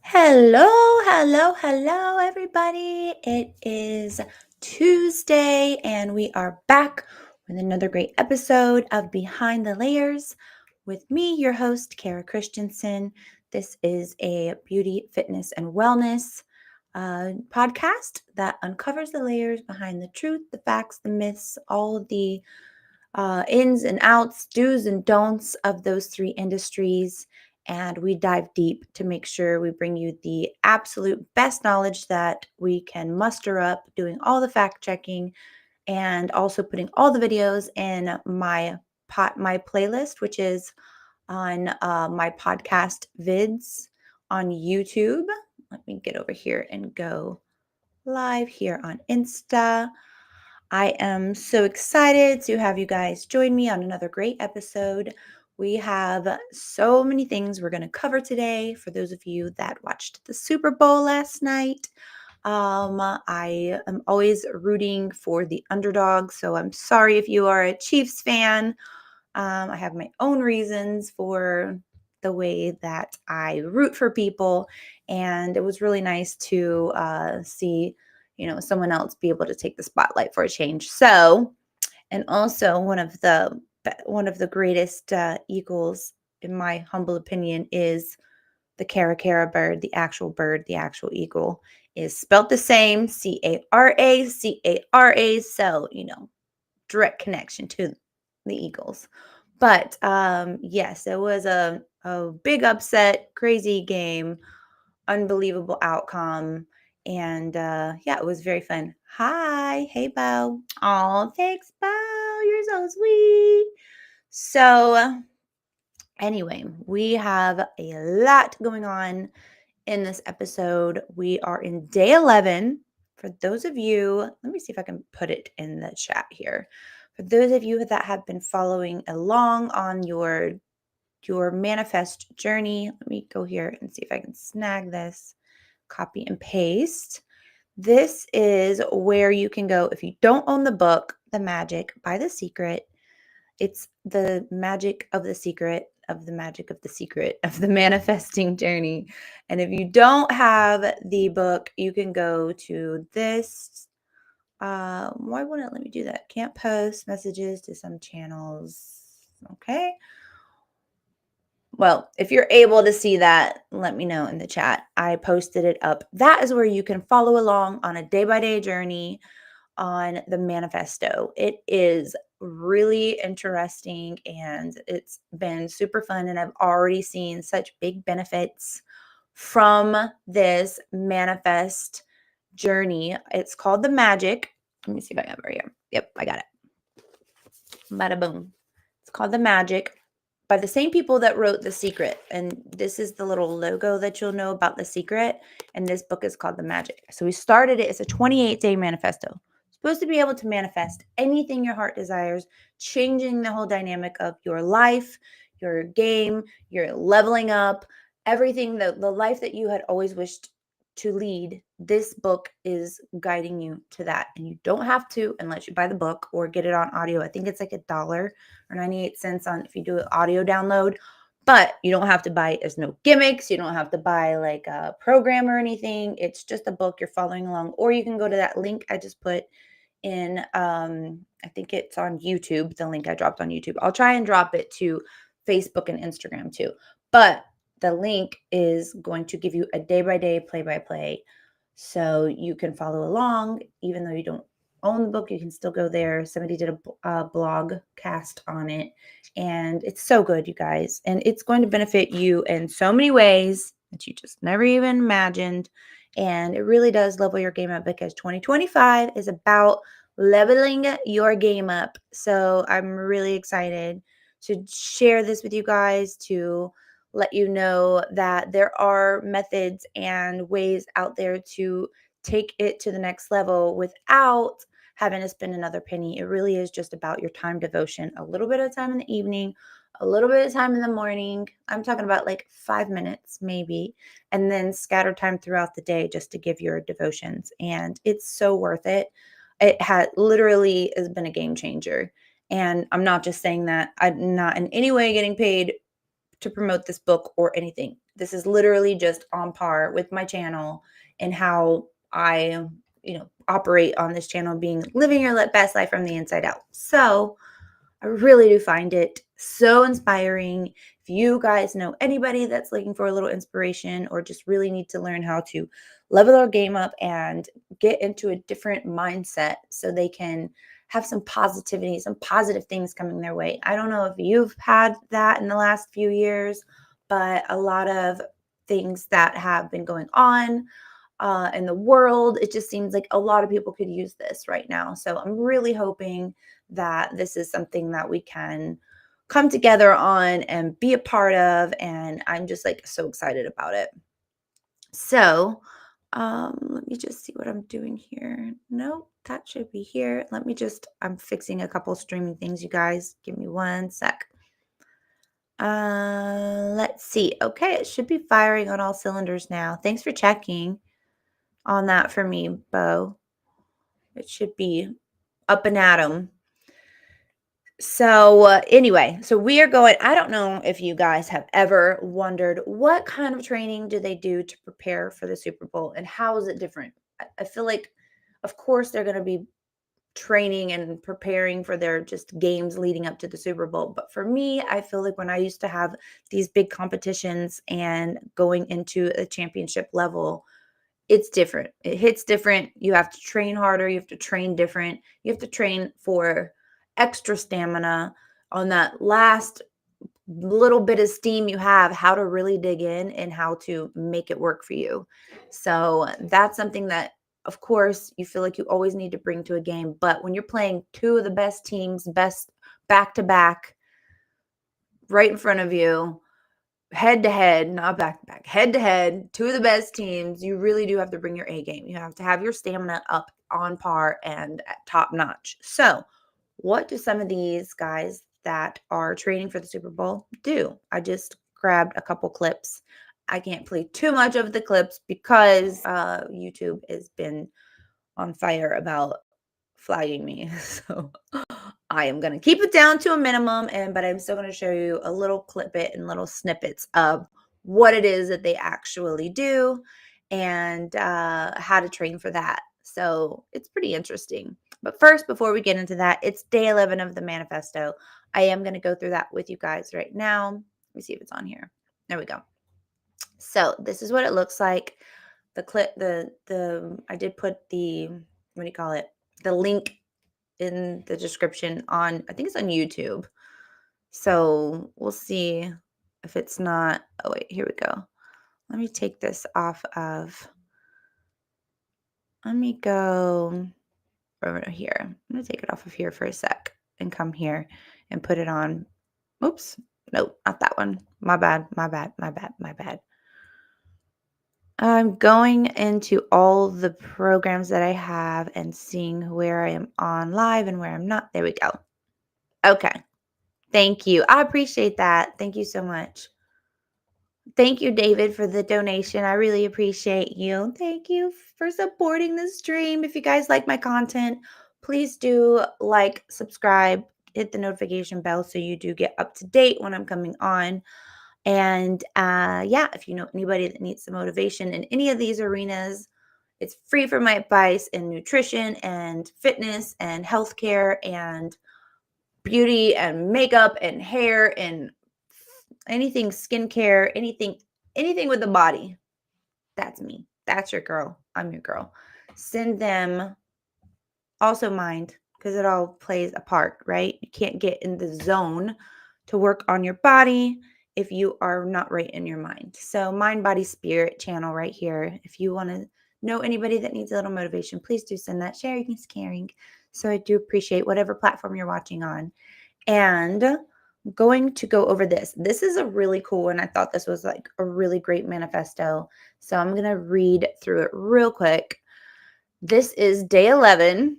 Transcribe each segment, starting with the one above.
Hello, hello, everybody. It is Tuesday, and we are back with another great episode of Behind the Layers with me, your host, Kara Christensen. This is a beauty, fitness, and wellness podcast that uncovers the layers behind the truth, the facts, the myths, all the ins and outs, do's and don'ts of those three industries. And we dive deep to make sure we bring you the absolute best knowledge that we can muster up, doing all the fact checking and also putting all the videos in my playlist, which is on my podcast vids on YouTube. Let me get over here and go live here on Insta. I am so excited to have you guys join me on another great episode. We have so many things we're going to cover today. For those of you that watched the Super Bowl last night, I am always rooting for the underdog. So I'm sorry if you are a Chiefs fan. I have my own reasons for the way that I root for people. And it was really nice to see someone else be able to take the spotlight for a change. So, and also one of the greatest eagles, in my humble opinion, is the Cara bird. The actual eagle is spelt the same, Cara. So direct connection to the Eagles. But yes, it was a big upset, crazy game, unbelievable outcome. And yeah, it was very fun. Hi. Hey, Bo. Oh, thanks, Bo. You're so sweet. So, anyway, we have a lot going on in this episode. We are in day 11. For those of you, let me see if I can put it in the chat here. For those of you that have been following along on your manifest journey, let me go here and see if I can snag this. Copy and paste. This is where you can go if you don't own the book, The Magic by The Secret. It's the magic of the secret of the magic of the secret of the manifesting journey. And if you don't have the book, you can go to this. Why wouldn't it let me do that? Can't post messages to some channels. Okay. Well, if you're able to see that, let me know in the chat. I posted it up. That is where you can follow along on a day-by-day journey on the manifesto. It is really interesting and it's been super fun. And I've already seen such big benefits from this manifest journey. It's called The Magic. Let me see if I have it right here. Yep, I got it. Bada boom. It's called The Magic by the same people that wrote The Secret. And this is the little logo that you'll know about The Secret. And this book is called The Magic. So we started it. It's a 28-day manifesto. Supposed to be able to manifest anything your heart desires, changing the whole dynamic of your life, your game, your leveling up, everything, the life that you had always wished to lead. This book is guiding you to that. And you don't have to unless you buy the book or get it on audio. I think it's like $1 or 98 cents on if you do an audio download. But you don't have to buy it. There's no gimmicks. You don't have to buy like a program or anything. It's just a book you're following along. Or you can go to that link I just put in, I think it's on YouTube, the link I dropped on YouTube. I'll try and drop it to Facebook and Instagram too. But the link is going to give you a day-by-day, play-by-play. So you can follow along. Even though you don't own the book, you can still go there. Somebody did a blog cast on it. And it's so good, you guys. And it's going to benefit you in so many ways that you just never even imagined. And it really does level your game up because 2025 is about leveling your game up. So I'm really excited to share this with you guys, to let you know that there are methods and ways out there to take it to the next level without having to spend another penny. It really is just about your time devotion, a little bit of time in the evening, a little bit of time in the morning. I'm talking about like 5 minutes maybe, and then scatter time throughout the day just to give your devotions. And it's so worth it. It literally has been a game changer. And I'm not just saying that. I'm not in any way getting paid to promote this book or anything. This is literally just on par with my channel and how I, operate on this channel, being living your best life from the inside out. So I really do find it so inspiring. If you guys know anybody that's looking for a little inspiration or just really need to learn how to level their game up and get into a different mindset so they can have some positivity, some positive things coming their way. I don't know if you've had that in the last few years, but a lot of things that have been going on in the world, it just seems like a lot of people could use this right now. So I'm really hoping that this is something that we can come together on and be a part of. And I'm just like so excited about it. So let me just see what I'm doing here. No, that should be here. I'm fixing a couple streaming things, you guys. Give me one sec. Let's see. Okay, it should be firing on all cylinders now. Thanks for checking on that for me, Bo. It should be up and at 'em. So anyway, so we are going. I don't know if you guys have ever wondered what kind of training do they do to prepare for the Super Bowl and how is it different? I feel like, of course, they're going to be training and preparing for their just games leading up to the Super Bowl. But for me, I feel like when I used to have these big competitions and going into a championship level, it's different. It hits different. You have to train harder. You have to train different. You have to train for extra stamina on that last little bit of steam you have, how to really dig in and how to make it work for you. So that's something that, of course, you feel like you always need to bring to a game. But when you're playing two of the best teams, best back to back, right in front of you, head to head, not back to back, head to head, two of the best teams, you really do have to bring your A game. You have to have your stamina up on par and at top notch. So, what do some of these guys that are training for the Super Bowl do? I just grabbed a couple clips. I can't play too much of the clips because YouTube has been on fire about flagging me. So I am going to keep it down to a minimum, but I'm still going to show you a little clip it and little snippets of what it is that they actually do and how to train for that. So it's pretty interesting. But first, before we get into that, it's day 11 of the manifesto. I am going to go through that with you guys right now. Let me see if it's on here. There we go. So this is what it looks like. The clip, I did put what do you call it? The link in the description on, I think it's on YouTube. So we'll see if it's not. Oh, wait, here we go. Let me take this off of, let me go over here. I'm going to take it off of here for a sec and come here and put it on. Oops. Nope, not that one. My bad, my bad, my bad, my bad. I'm going into all the programs that I have and seeing where I am on live and where I'm not. There we go. Okay. Thank you. I appreciate that. Thank you so much. Thank you, David, for the donation. I really appreciate you. Thank you for supporting the stream. If you guys like my content, please do like, subscribe, hit the notification bell so you do get up to date when I'm coming on. And yeah, if you know anybody that needs some motivation in any of these arenas, it's free for my advice in nutrition and fitness and healthcare and beauty and makeup and hair and anything skincare, anything with the body. That's me. That's your girl. I'm your girl. Send them. Also mind, because it all plays a part, right? You can't get in the zone to work on your body if you are not right in your mind. So mind, body, spirit channel right here. If you want to know anybody that needs a little motivation, please do send that. Sharing is caring. So I do appreciate whatever platform you're watching on. And I'm going to go over this. This is a really cool one. I thought this was like a really great manifesto. So I'm going to read through it real quick. This is day 11,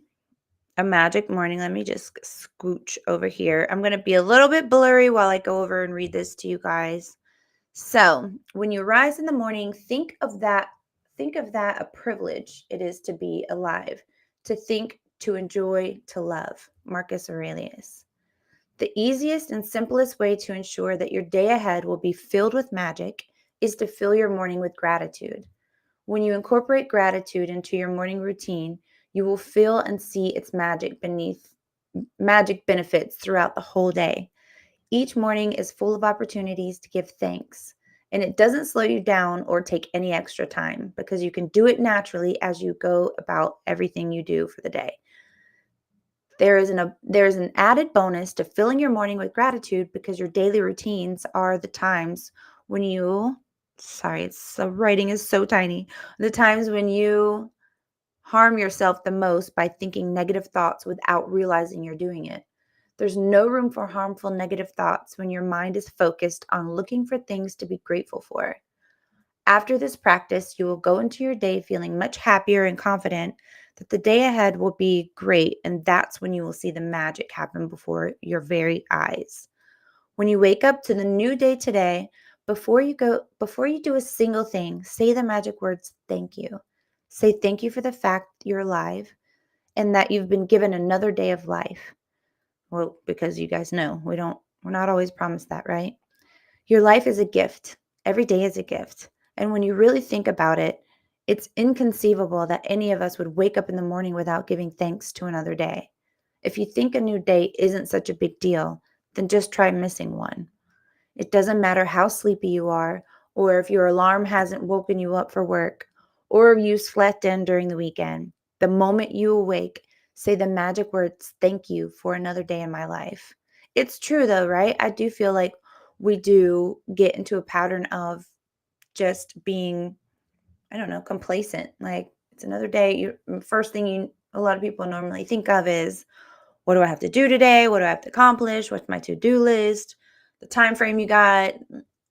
a magic morning. Let me just scooch over here. I'm going to be a little bit blurry while I go over and read this to you guys. So when you rise in the morning, think of that a privilege it is to be alive, to think, to enjoy, to love. Marcus Aurelius. The easiest and simplest way to ensure that your day ahead will be filled with magic is to fill your morning with gratitude. When you incorporate gratitude into your morning routine, you will feel and see its magic benefits throughout the whole day. Each morning is full of opportunities to give thanks, and it doesn't slow you down or take any extra time because you can do it naturally as you go about everything you do for the day. There is an added bonus to filling your morning with gratitude because your daily routines are the times when you sorry, the writing is so tiny. The times when you harm yourself the most by thinking negative thoughts without realizing you're doing it. There's no room for harmful negative thoughts when your mind is focused on looking for things to be grateful for. After this practice, you will go into your day feeling much happier and confident that the day ahead will be great, and that's when you will see the magic happen before your very eyes. When you wake up to the new day today, before you do a single thing, say the magic words thank you. Say thank you for the fact you're alive and that you've been given another day of life. Well, because you guys know, we're not always promised that, right? Your life is a gift. Every day is a gift. And when you really think about it, it's inconceivable that any of us would wake up in the morning without giving thanks to another day. If you think a new day isn't such a big deal, then just try missing one. It doesn't matter how sleepy you are, or if your alarm hasn't woken you up for work, or if you slept in during the weekend. The moment you awake, say the magic words, thank you for another day in my life. It's true though, right? I do feel like we do get into a pattern of just being, I don't know, complacent. Like it's another day. First thing a lot of people normally think of is, what do I have to do today? What do I have to accomplish? What's my to-do list? The time frame you got,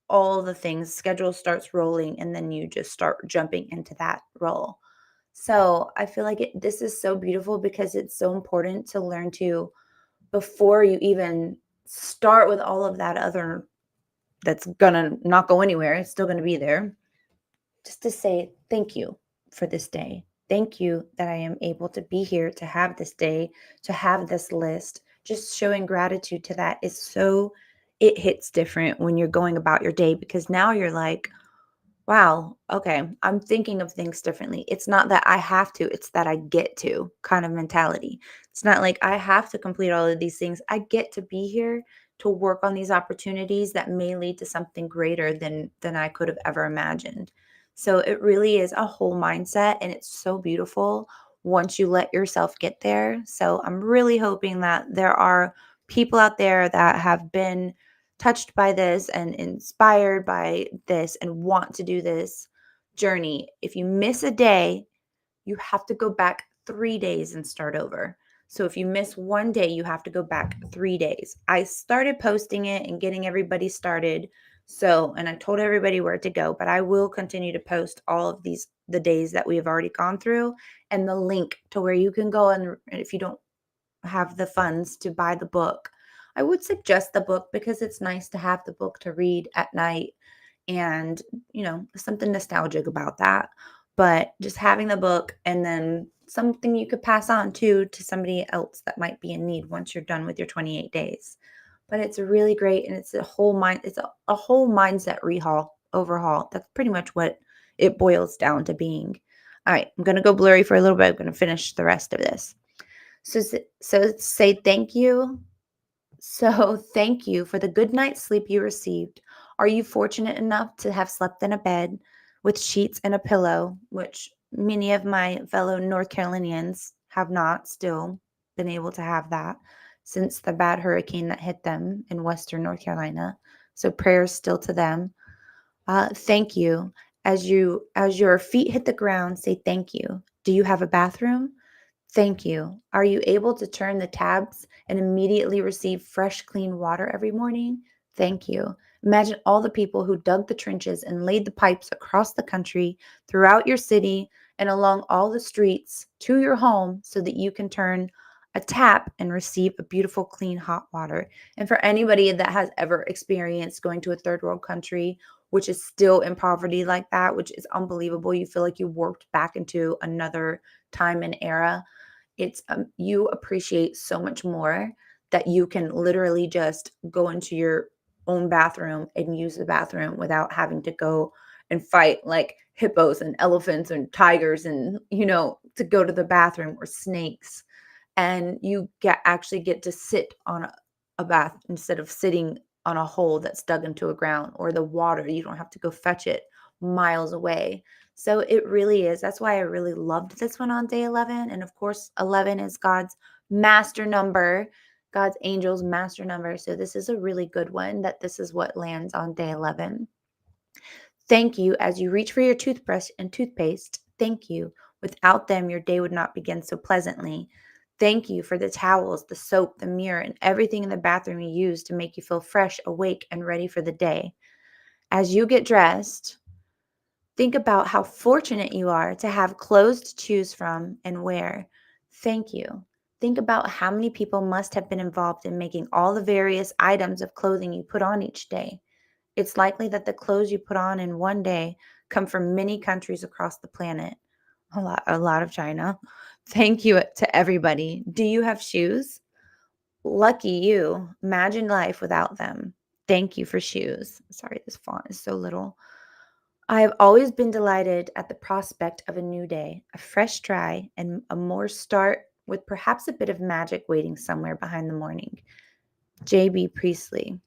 all the things. Schedule starts rolling, and then you just start jumping into that role. So I feel like this is so beautiful because it's so important to learn to, before you even start with all of that other that's gonna not go anywhere, it's still gonna be there, just to say thank you for this day. Thank you that I am able to be here, to have this day, to have this list. Just showing gratitude to that is so, it hits different when you're going about your day because now you're like, wow, okay, I'm thinking of things differently. It's not that I have to, it's that I get to kind of mentality. It's not like I have to complete all of these things. I get to be here to work on these opportunities that may lead to something greater than I could have ever imagined. So it really is a whole mindset and it's so beautiful once you let yourself get there. So I'm really hoping that there are people out there that have been touched by this and inspired by this and want to do this journey. If you miss a day, you have to go back 3 days and start over. So if you miss one day, you have to go back 3 days. I started posting it and getting everybody started. So, and I told everybody where to go, but I will continue to post all of the days that we have already gone through and the link to where you can go. And if you don't have the funds to buy the book, I would suggest the book because it's nice to have the book to read at night and, something nostalgic about that. But just having the book and then something you could pass on to somebody else that might be in need once you're done with your 28 days. But it's really great and it's a whole mindset overhaul. That's pretty much what it boils down to being. All right, I'm going to go blurry for a little bit. I'm going to finish the rest of this. So say thank you. So thank you for the good night's sleep you received. Are you fortunate enough to have slept in a bed with sheets and a pillow, which many of my fellow North Carolinians have not still been able to have that since the bad hurricane that hit them in Western North Carolina. So prayers still to them. Thank you. As your feet hit the ground, say thank you. Do you have a bathroom? Thank you. Are you able to turn the tabs and immediately receive fresh, clean water every morning? Thank you. Imagine all the people who dug the trenches and laid the pipes across the country, throughout your city, and along all the streets to your home so that you can turn a tap and receive a beautiful, clean, hot water. And for anybody that has ever experienced going to a third world country, which is still in poverty like that, which is unbelievable, you feel like you warped back into another time and era. It's you appreciate so much more that you can literally just go into your own bathroom and use the bathroom without having to go and fight like hippos and elephants and tigers and, to go to the bathroom, or snakes. And you actually get to sit on a bath instead of sitting on a hole that's dug into a ground, or the water. You don't have to go fetch it miles away. So it really is. That's why I really loved this one on day 11. And of course, 11 is God's master number, God's angel's master number. So this is a really good one, that this is what lands on day 11. Thank you as you reach for your toothbrush and toothpaste. Thank you. Without them, your day would not begin so pleasantly. Thank you for the towels, the soap, the mirror, and everything in the bathroom you use to make you feel fresh, awake, and ready for the day. As you get dressed, think about how fortunate you are to have clothes to choose from and wear. Thank you. Think about how many people must have been involved in making all the various items of clothing you put on each day. It's likely that the clothes you put on in one day come from many countries across the planet. A lot of China. Thank you to everybody. Do you have shoes? Lucky you. Imagine life without them. Thank you for shoes. Sorry, this font is so little. I have always been delighted at the prospect of a new day, a fresh try, and a more start with perhaps a bit of magic waiting somewhere behind the morning. J.B. Priestley.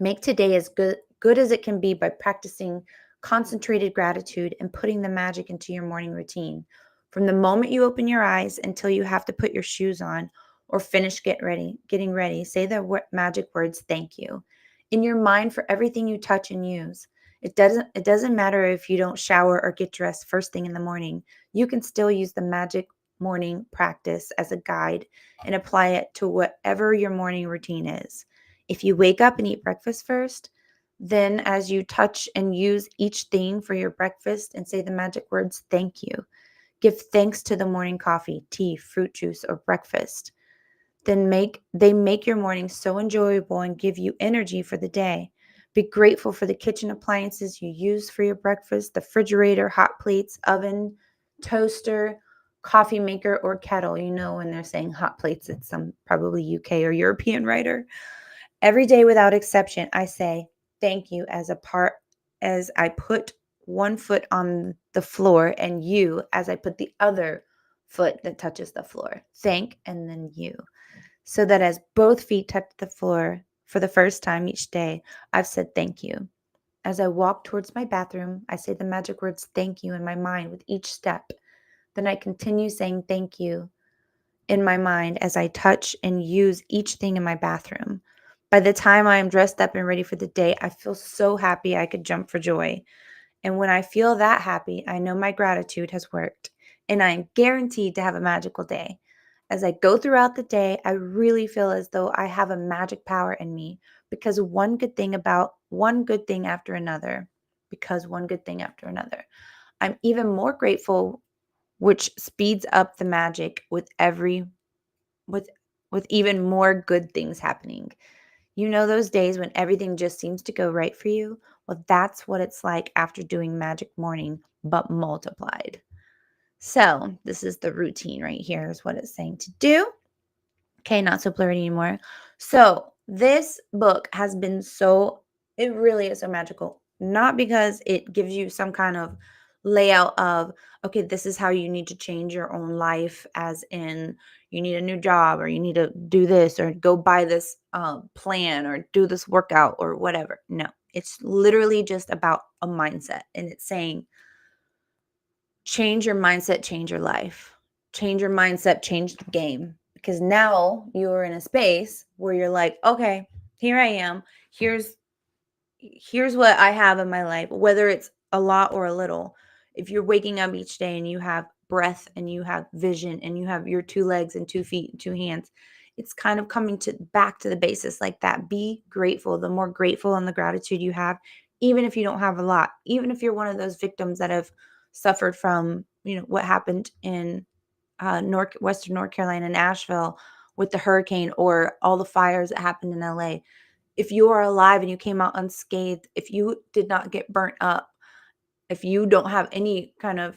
Make today as good as it can be by practicing concentrated gratitude and putting the magic into your morning routine. From the moment you open your eyes until you have to put your shoes on or finish getting ready, say the magic words thank you in your mind for everything you touch and use. It doesn't matter if you don't shower or get dressed first thing in the morning. You can still use the magic morning practice as a guide and apply it to whatever your morning routine is. If you wake up and eat breakfast first, then as you touch and use each thing for your breakfast and say the magic words, thank you. Give thanks to the morning coffee, tea, fruit juice, or breakfast. Then they make your morning so enjoyable and give you energy for the day. Be grateful for the kitchen appliances you use for your breakfast, the refrigerator, hot plates, oven, toaster, coffee maker, or kettle. When they're saying hot plates, it's some probably UK or European writer. Every day without exception, I say thank you as I put one foot on the floor, and you as I put the other foot that touches the floor. Thank and then you. So that as both feet touch the floor for the first time each day, I've said thank you. As I walk towards my bathroom, I say the magic words thank you in my mind with each step. Then I continue saying thank you in my mind as I touch and use each thing in my bathroom. By the time I am dressed up and ready for the day, I feel so happy I could jump for joy. And when I feel that happy, I know my gratitude has worked, and I am guaranteed to have a magical day. As I go throughout the day, I really feel as though I have a magic power in me because one good thing after another. Because one good thing after another. I'm even more grateful, which speeds up the magic with with even more good things happening. Those days when everything just seems to go right for you? Well, that's what it's like after doing Magic Morning, but multiplied. So this is the routine right here is what it's saying to do. Okay, not so blurry anymore. So this book has been it really is so magical. Not because it gives you some kind of layout of, okay, this is how you need to change your own life, as in you need a new job, or you need to do this, or go buy this plan, or do this workout, or whatever. No, it's literally just about a mindset. And it's saying, change your mindset, change your life. Change your mindset, change the game. Because now you're in a space where you're like, okay, here I am. Here's what I have in my life, whether it's a lot or a little. If you're waking up each day and you have breath and you have vision and you have your 2 legs and 2 feet and 2 hands, it's kind of coming back to the basis like that. Be grateful. The more grateful and the gratitude you have, even if you don't have a lot, even if you're one of those victims that have suffered from, what happened in Western North Carolina, Nashville, with the hurricane, or all the fires that happened in LA. If you are alive and you came out unscathed, if you did not get burnt up, if you don't have any kind of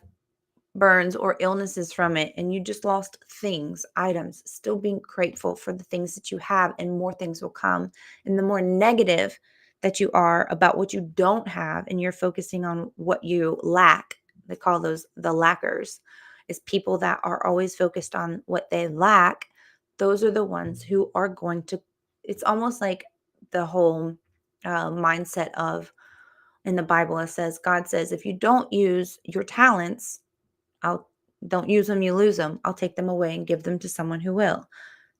burns or illnesses from it, and you just lost things, items, still being grateful for the things that you have, and more things will come. And the more negative that you are about what you don't have, and you're focusing on what you lack, they call those the lackers, is people that are always focused on what they lack. Those are the ones who are going to, it's almost like the whole mindset of, in the Bible, it says, God says, if you don't use your talents, I'll don't use them, you lose them. I'll take them away and give them to someone who will.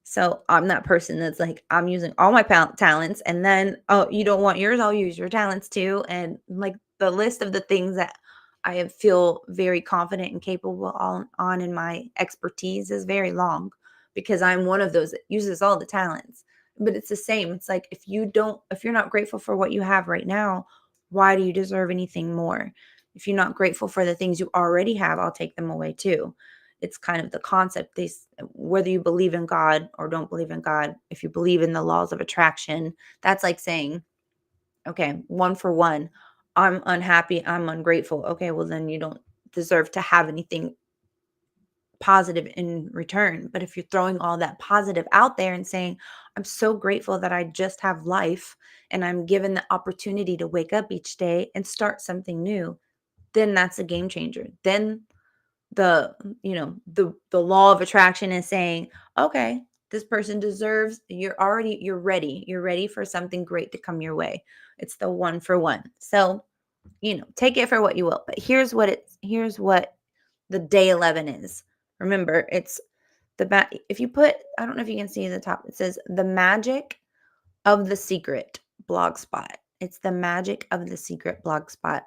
So I'm that person that's like, I'm using all my talents, and then, oh, you don't want yours? I'll use your talents too. And like the list of the things that I feel very confident and capable on in my expertise is very long, because I'm one of those that uses all the talents. But it's the same. It's like, if you're not grateful for what you have right now, why do you deserve anything more? If you're not grateful for the things you already have, I'll take them away too. It's kind of the concept. Whether you believe in God or don't believe in God, if you believe in the laws of attraction, that's like saying, okay, one for one, I'm unhappy, I'm ungrateful. Okay, well, then you don't deserve to have anything positive in return. But if you're throwing all that positive out there and saying, I'm so grateful that I just have life, and I'm given the opportunity to wake up each day and start something new, then that's a game changer. Then the the law of attraction is saying, okay, this person deserves, you're ready for something great to come your way. It's the one for one. So, take it for what you will. But here's what the day 11 is. Remember, it's if you put, I don't know if you can see at the top, it says the magic of the secret blog spot. It's the magic of the secret blog spot.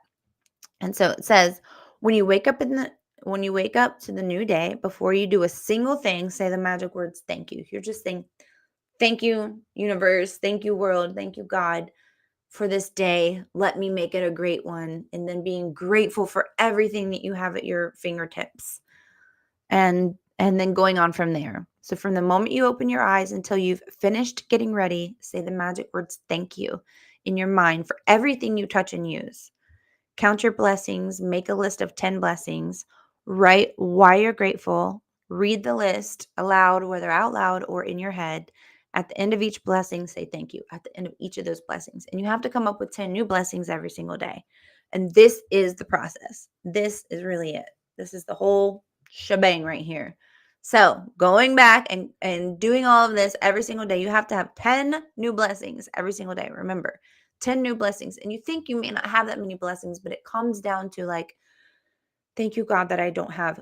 And so it says, when you wake up to the new day, before you do a single thing, say the magic words, thank you. You're just saying, thank you, universe, thank you, world, thank you, God, for this day. Let me make it a great one. And then being grateful for everything that you have at your fingertips. And then going on from there. So from the moment you open your eyes until you've finished getting ready, say the magic words, thank you, in your mind for everything you touch and use. Count your blessings, make a list of 10 blessings, write why you're grateful, read the list aloud, whether out loud or in your head. At the end of each blessing, say thank you at the end of each of those blessings. And you have to come up with 10 new blessings every single day. And this is the process. This is really it. This is the whole shebang right here. So going back and doing all of this every single day, you have to have 10 new blessings every single day. Remember, 10 new blessings. And you think you may not have that many blessings, but it comes down to like, thank you, God, that I don't have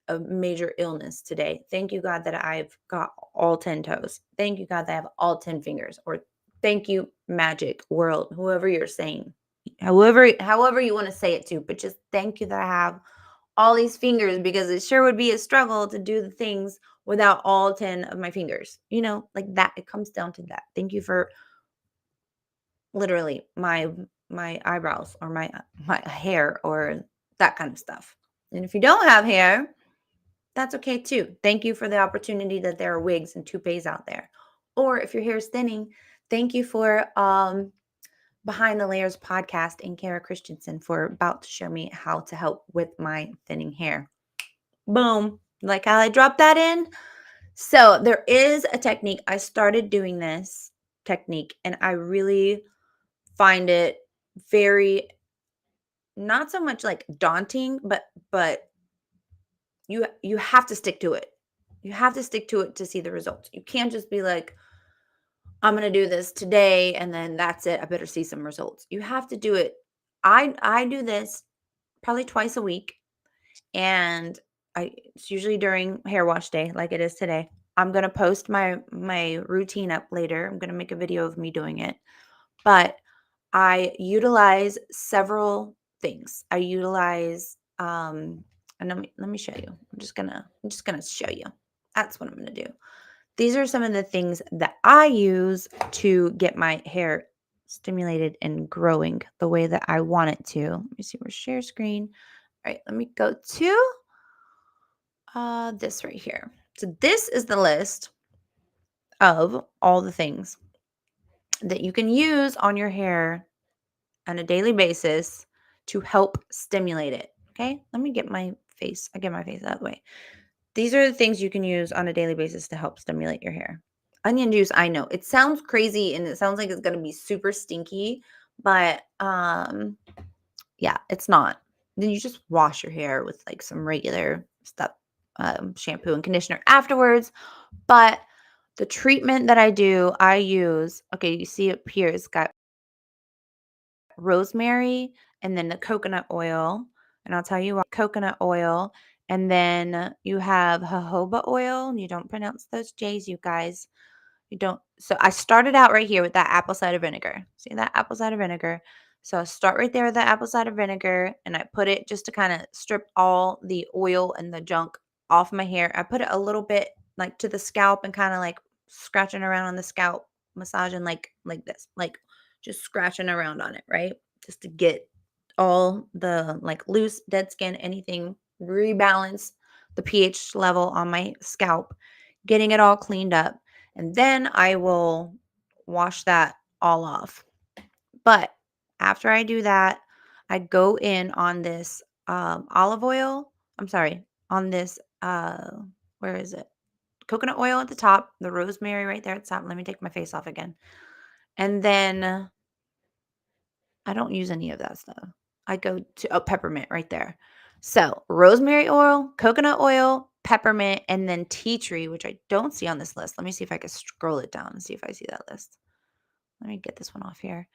a major illness today. Thank you, God, that I've got all 10 toes. Thank you, God, that I have all 10 fingers. Or thank you, magic world, whoever you're saying, however you want to say it to, but just thank you that I have all these fingers, because it sure would be a struggle to do the things without all 10 of my fingers. Like that. It comes down to that. Thank you for literally my eyebrows, or my hair, or that kind of stuff. And if you don't have hair, that's okay too. Thank you for the opportunity that there are wigs and toupees out there. Or if your hair is thinning, thank you for Behind the Layers podcast and Kara Christensen for about to show me how to help with my thinning hair. Boom. Like how I dropped that in. So there is a technique. I started doing this technique, and I really find it very, not so much like daunting, but you have to stick to it. You have to stick to it to see the results. You can't just be like, I'm going to do this today and then that's it. I better see some results. You have to do it. I do this probably twice a week, and it's usually during hair wash day like it is today. I'm going to post my routine up later. I'm going to make a video of me doing it. But I utilize several things. I utilize and let me show you. I'm just gonna show you. That's what I'm gonna do. These are some of the things that I use to get my hair stimulated and growing the way that I want it to. Let me see, where's share screen. All right, let me go to this right here. So this is the list of all the things that you can use on your hair on a daily basis to help stimulate it. Okay, let me get my face. I get my face out of the way. These are the things you can use on a daily basis to help stimulate your hair. Onion juice, I know it sounds crazy and it sounds like it's going to be super stinky, but yeah, it's not. Then you just wash your hair with like some regular stuff, shampoo and conditioner afterwards. But the treatment that I use, okay, you see up here, it's got rosemary and then the coconut oil. And I'll tell you what, coconut oil. And then you have jojoba oil. You don't pronounce those J's, you guys. You don't. So I started out right here with that apple cider vinegar. See that apple cider vinegar? So I start right there with that apple cider vinegar and I put it just to kind of strip all the oil and the junk off my hair. I put it a little bit like to the scalp and kind of like scratching around on the scalp, massaging like this, like just scratching around on it, right? Just to get all the like loose, dead skin, anything, rebalance the pH level on my scalp, getting it all cleaned up. And then I will wash that all off. But after I do that, I go in on this olive oil. I'm sorry, on this, where is it? Coconut oil at the top, the rosemary right there at the top. Let me take my face off again. And then I don't use any of that stuff. I go to peppermint right there. So rosemary oil, coconut oil, peppermint, and then tea tree, which I don't see on this list. Let me see if I can scroll it down and see if I see that list. Let me get this one off here.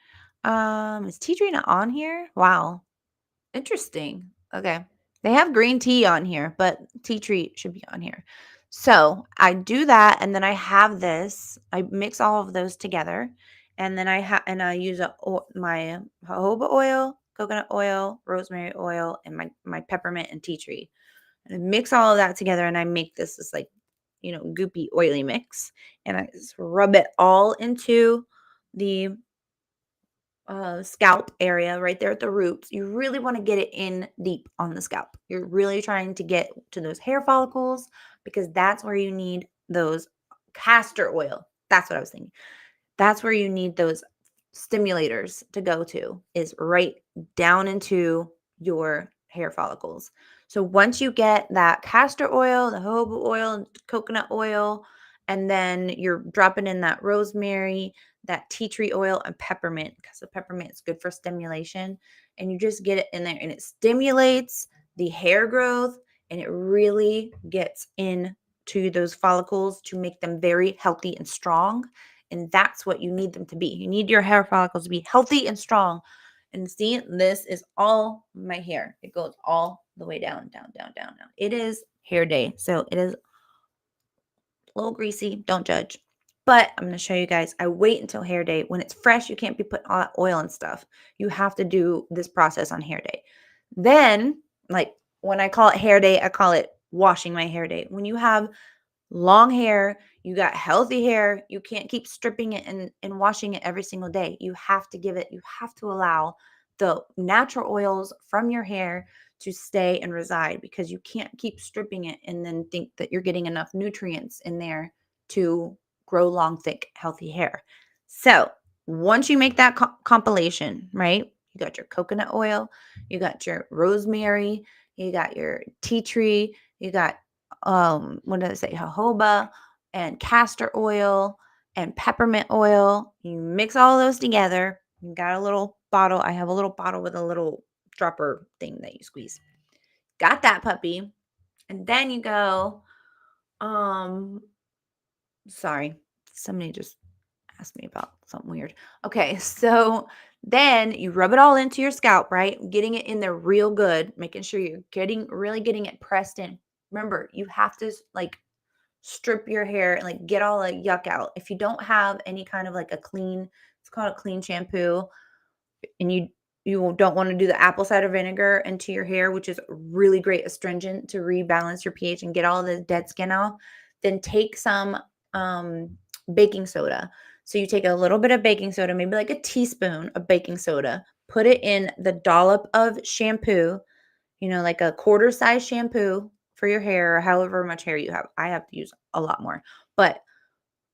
Is tea tree not on here? Wow. Interesting. Okay. They have green tea on here, but tea tree should be on here. So I do that, and then I have this. I mix all of those together, and then I use my jojoba oil, coconut oil, rosemary oil, and my peppermint and tea tree. And I mix all of that together, and I make this like goopy oily mix, and I just rub it all into the scalp area right there at the roots. You really want to get it in deep on the scalp. You're really trying to get to those hair follicles because that's where you need those castor oil. That's what I was thinking. That's where you need those stimulators to go to, is right down into your hair follicles. So once you get that castor oil, the jojoba oil, coconut oil, and then you're dropping in that rosemary, that tea tree oil, and peppermint, because the peppermint is good for stimulation. And you just get it in there and it stimulates the hair growth and it really gets into those follicles to make them very healthy and strong. And that's what you need them to be. You need your hair follicles to be healthy and strong. And see, this is all my hair. It goes all the way down, down, down, down, down. It is hair day. So it is a little greasy. Don't judge. But I'm going to show you guys. I wait until hair day. When it's fresh, you can't be putting all that oil and stuff. You have to do this process on hair day. Then, like when I call it hair day, I call it washing my hair day. When you have long hair, you got healthy hair, you can't keep stripping it and washing it every single day. You have to allow the natural oils from your hair to stay and reside, because you can't keep stripping it and then think that you're getting enough nutrients in there to grow long, thick, healthy hair. So once you make that compilation, right? You got your coconut oil, you got your rosemary, you got your tea tree, you got what did I say? Jojoba and castor oil and peppermint oil. You mix all those together. You got a little bottle. I have a little bottle with a little dropper thing that you squeeze. Got that puppy. And then you go, um, sorry, somebody just asked me about something weird. Okay, so then you rub it all into your scalp, right? Getting it in there real good, making sure you're really getting it pressed in. Remember, you have to like strip your hair and like get all the yuck out. If you don't have any kind of like it's called a clean shampoo, and you don't want to do the apple cider vinegar into your hair, which is really great astringent to rebalance your pH and get all the dead skin off, then take some baking soda. So you take a little bit of baking soda, maybe like a teaspoon of baking soda, put it in the dollop of shampoo, like a quarter size shampoo for your hair, or however much hair you have. I have to use a lot more, but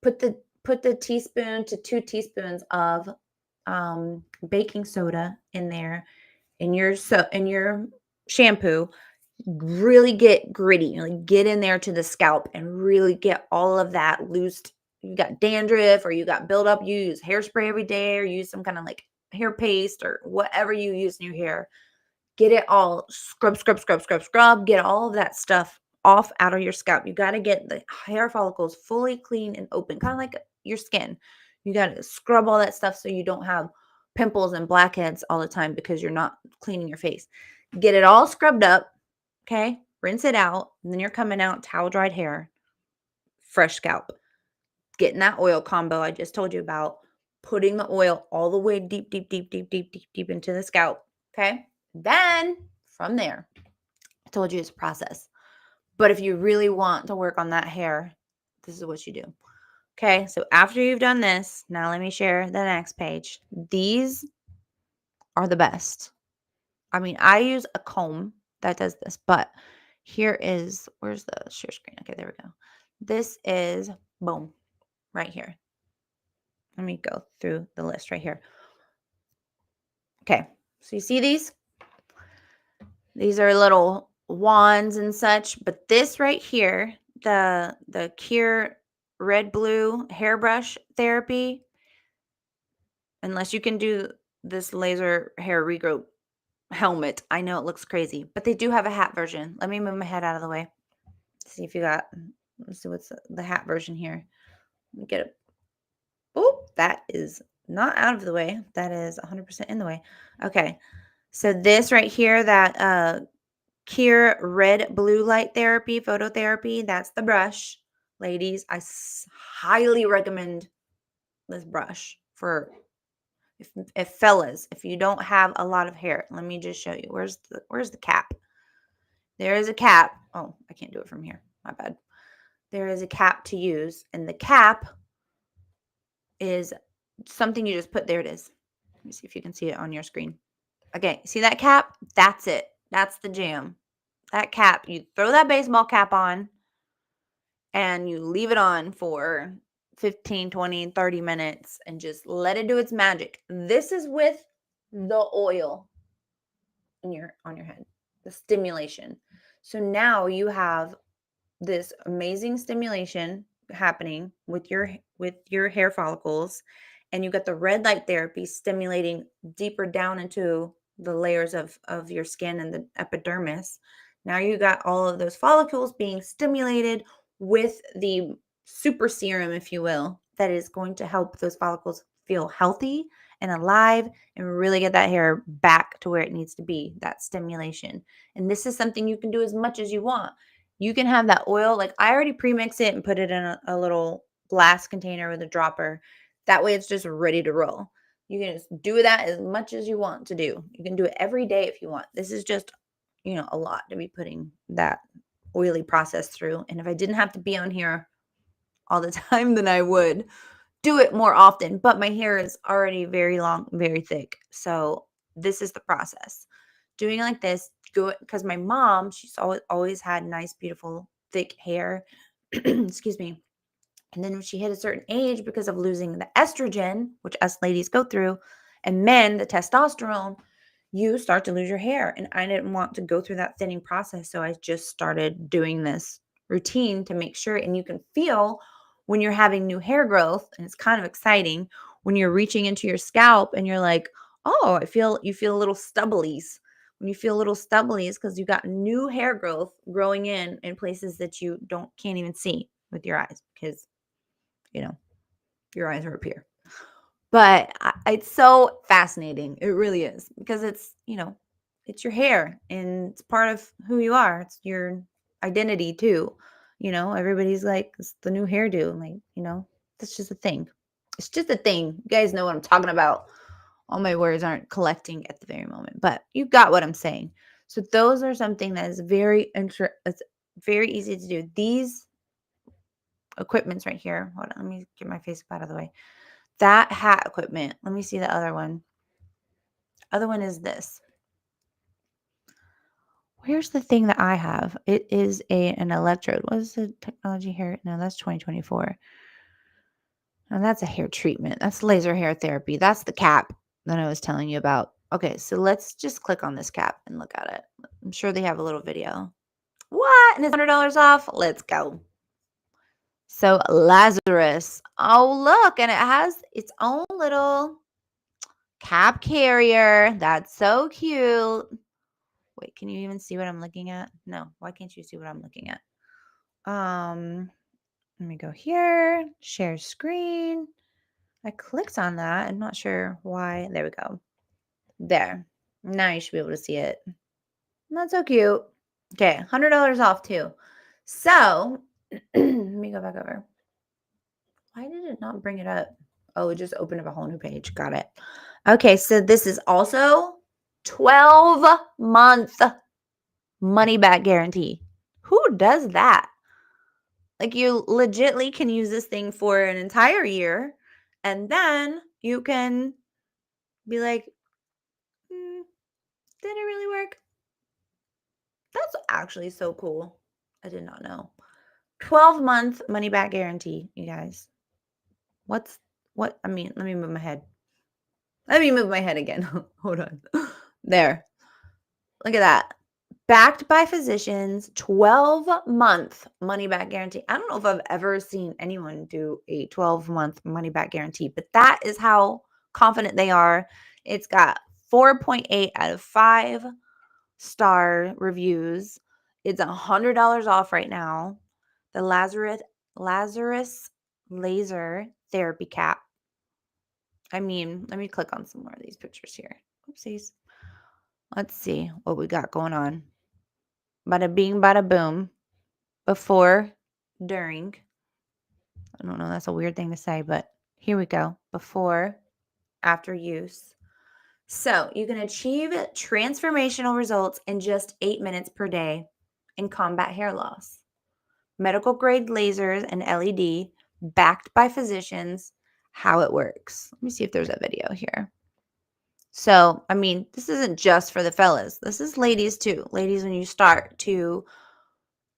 put the teaspoon to 2 teaspoons of baking soda in there in your shampoo. really get gritty, like get in there to the scalp and really get all of that loosed. You got dandruff or you got buildup, you use hairspray every day or use some kind of like hair paste or whatever you use in your hair. Get it all scrub, scrub, scrub, scrub, scrub. Get all of that stuff off out of your scalp. You got to get the hair follicles fully clean and open, kind of like your skin. You got to scrub all that stuff so you don't have pimples and blackheads all the time because you're not cleaning your face. Get it all scrubbed up. Okay. Rinse it out. And then you're coming out towel dried hair, fresh scalp. Getting that oil combo I just told you about. Putting the oil all the way deep, deep, deep, deep, deep, deep, deep into the scalp. Okay. Then from there, I told you it's a process. But if you really want to work on that hair, this is what you do. Okay, so after you've done this, now let me share the next page. These are the best. I mean, I use a comb that does this, but here is, where's the share screen? Okay, there we go. This is, boom, right here. Let me go through the list right here. Okay, so you see these? These are little wands and such, but this right here, the Cure Red Blue hairbrush therapy, unless you can do this laser hair regrowth helmet, I know it looks crazy, but they do have a hat version. Let me move my head out of the way. See if you got, let's see what's the hat version here. Let me get it. Oh, that is not out of the way. That is 100% in the way. Okay. So this right here, that Cure Red Blue Light Therapy, phototherapy, that's the brush. Ladies, I highly recommend this brush for if fellas, if you don't have a lot of hair. Let me just show you. Where's the cap? There is a cap. Oh, I can't do it from here. My bad. There is a cap to use, and the cap is something you just put. There it is. Let me see if you can see it on your screen. Okay, see that cap? That's it. That's the jam. That cap, you throw that baseball cap on and you leave it on for 15, 20, 30 minutes and just let it do its magic. This is with the oil on your head, the stimulation. So now you have this amazing stimulation happening with your hair follicles, and you got the red light therapy stimulating deeper down into the layers of your skin and the epidermis. Now you got all of those follicles being stimulated with the super serum, if you will, that is going to help those follicles feel healthy and alive and really get that hair back to where it needs to be, that stimulation. And this is something you can do as much as you want. You can have that oil, like I already pre-mix it and put it in a little glass container with a dropper. That way it's just ready to roll. You can just do that as much as you want to do. You can do it every day if you want. This is just, a lot to be putting that oily process through. And if I didn't have to be on here all the time, then I would do it more often. But my hair is already very long, very thick. So this is the process. Doing it like this, good, because my mom, she's always had nice, beautiful, thick hair. Excuse me. And then when she hit a certain age, because of losing the estrogen, which us ladies go through, and men, the testosterone, you start to lose your hair. And I didn't want to go through that thinning process. So I just started doing this routine to make sure. And you can feel when you're having new hair growth, and it's kind of exciting when you're reaching into your scalp and you're like, oh, you feel little stubblies. When you feel little stubblies, because you got new hair growth growing in places that you can't even see with your eyes, because your eyes are up here. But it's so fascinating. It really is, because it's your hair and it's part of who you are. It's your identity too. Everybody's like, it's the new hairdo. I'm like, that's just a thing. It's just a thing. You guys know what I'm talking about. All my words aren't collecting at the very moment, but you got what I'm saying. So those are something that is it's very easy to do. These equipments right here. Hold on, let me get my face out of the way. That hat equipment. Let me see the other one. Other one is this. Where's the thing that I have? It is an electrode. What is the technology here? No, that's 2024. And that's a hair treatment. That's laser hair therapy. That's the cap that I was telling you about. Okay, so let's just click on this cap and look at it. I'm sure they have a little video. What? And it's $100 off? Let's go. So Lazarus. Oh, look, and it has its own little cap carrier. That's so cute. Wait, can you even see what I'm looking at? No, why can't you see what I'm looking at? Let me go here, share screen. I clicked on that. I'm not sure why. There we go. There. Now you should be able to see it. That's so cute. Okay, $100 off too. So let me go back over. Why did it not bring it up? Oh, it just opened up a whole new page. Got it. Okay, so this is also 12-month money back guarantee. Who does that? Like you legitly can use this thing for an entire year and then you can be like, did it really work? That's actually so cool. I did not know. 12-month money back guarantee, you guys. I mean, let me move my head. Let me move my head again. Hold on. There. Look at that. Backed by physicians, 12-month money back guarantee. I don't know if I've ever seen anyone do a 12-month money back guarantee, but that is how confident they are. It's got 4.8 out of 5-star reviews. It's $100 off right now. The Lazarus laser therapy cap. I mean, let me click on some more of these pictures here. Oopsies. Let's see what we got going on. Bada bing, bada boom. Before, during. I don't know. That's a weird thing to say, but here we go. Before, after use. So you can achieve transformational results in just 8 minutes per day and combat hair loss. Medical grade lasers and LED backed by physicians. How it works. Let me see if there's a video here. So, I mean, this isn't just for the fellas. This is ladies too. Ladies, when you start to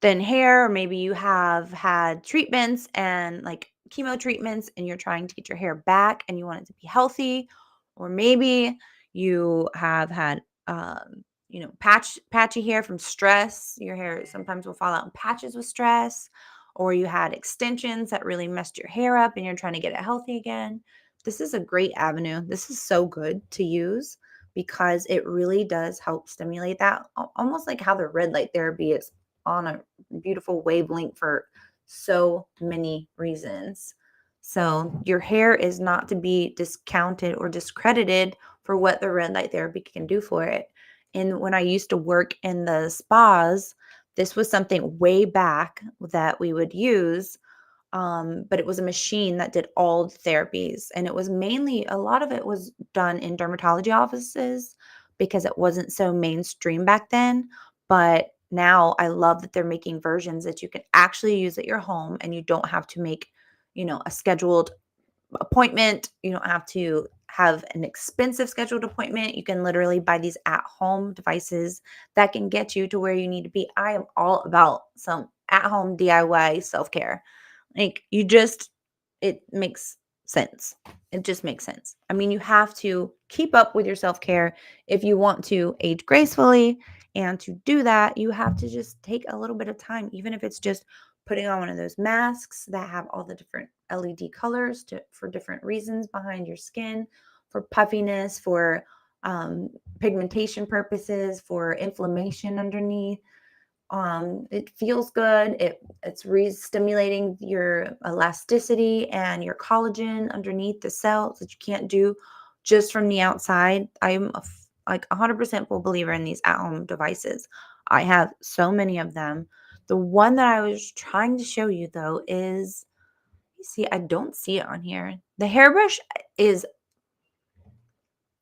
thin hair, or maybe you have had treatments and like chemo treatments and you're trying to get your hair back and you want it to be healthy, or maybe you have had patchy hair from stress. Your hair sometimes will fall out in patches with stress, or you had extensions that really messed your hair up and you're trying to get it healthy again. This is a great avenue. This is so good to use because it really does help stimulate that, almost like how the red light therapy is on a beautiful wavelength for so many reasons. So your hair is not to be discounted or discredited for what the red light therapy can do for it. And when I used to work in the spas, this was something way back that we would use. But it was a machine that did all the therapies. And it was mainly, a lot of it was done in dermatology offices because it wasn't so mainstream back then. But now I love that they're making versions that you can actually use at your home and you don't have to make, a scheduled appointment. You don't have to have an expensive scheduled appointment. You can literally buy these at-home devices that can get you to where you need to be. I am all about some at-home DIY self-care. Like it makes sense. It just makes sense. I mean, you have to keep up with your self-care if you want to age gracefully. And to do that, you have to just take a little bit of time, even if it's just putting on one of those masks that have all the different LED colors for different reasons behind your skin, for puffiness, for pigmentation purposes, for inflammation underneath. It feels good. It's re-stimulating your elasticity and your collagen underneath the cells that you can't do just from the outside. I'm like 100% full believer in these at-home devices. I have so many of them. The one that I was trying to show you though is, you see, I don't see it on here. The hairbrush is,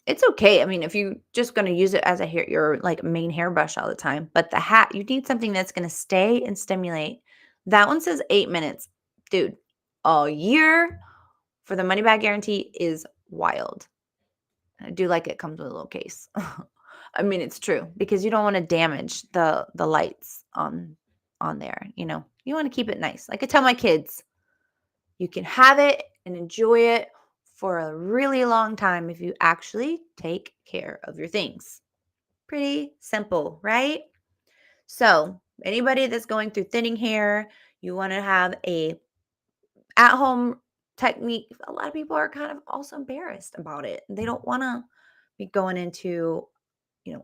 it's okay. I mean, if you're just going to use it as your like main hairbrush all the time, but the hat, you need something that's going to stay and stimulate. That one says 8 minutes. Dude, a year for the money back guarantee is wild. I do like it comes with a little case. I mean, it's true because you don't want to damage the lights on there, You want to keep it nice. Like I tell my kids, you can have it and enjoy it for a really long time if you actually take care of your things. Pretty simple, right? So, anybody that's going through thinning hair, you want to have a at-home technique. A lot of people are kind of also embarrassed about it. They don't want to be going into,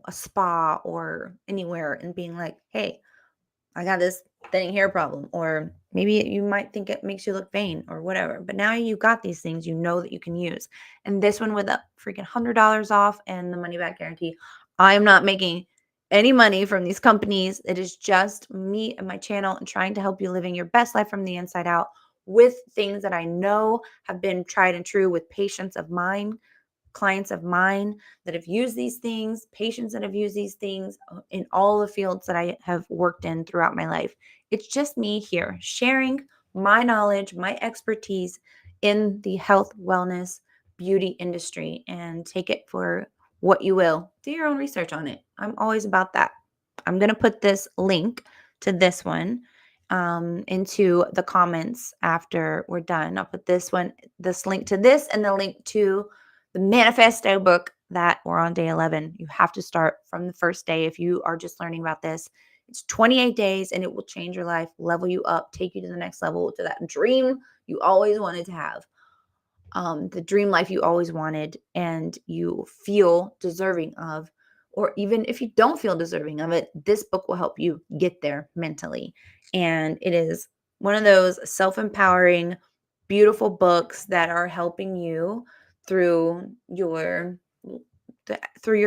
a spa or anywhere and being like, "Hey, I got this thinning hair problem," or maybe you might think it makes you look vain or whatever. But now you got these things you know that you can use. And this one with a freaking $100 off and the money back guarantee. I'm not making any money from these companies. It is just me and my channel and trying to help you living your best life from the inside out with things that I know have been tried and true with patients of mine, clients of mine that have used these things, patients that have used these things in all the fields that I have worked in throughout my life. It's just me here sharing my knowledge, my expertise in the health, wellness, beauty industry, and take it for what you will. Do your own research on it. I'm always about that. I'm going to put this link to this one into the comments after we're done. I'll put this link to this, and the link to the manifesto book that we're on day 11. You have to start from the first day. If you are just learning about this, it's 28 days and it will change your life, level you up, take you to the next level, to that dream you always wanted to have, the dream life you always wanted and you feel deserving of. Or even if you don't feel deserving of it, this book will help you get there mentally. And it is one of those self-empowering, beautiful books that are helping you through your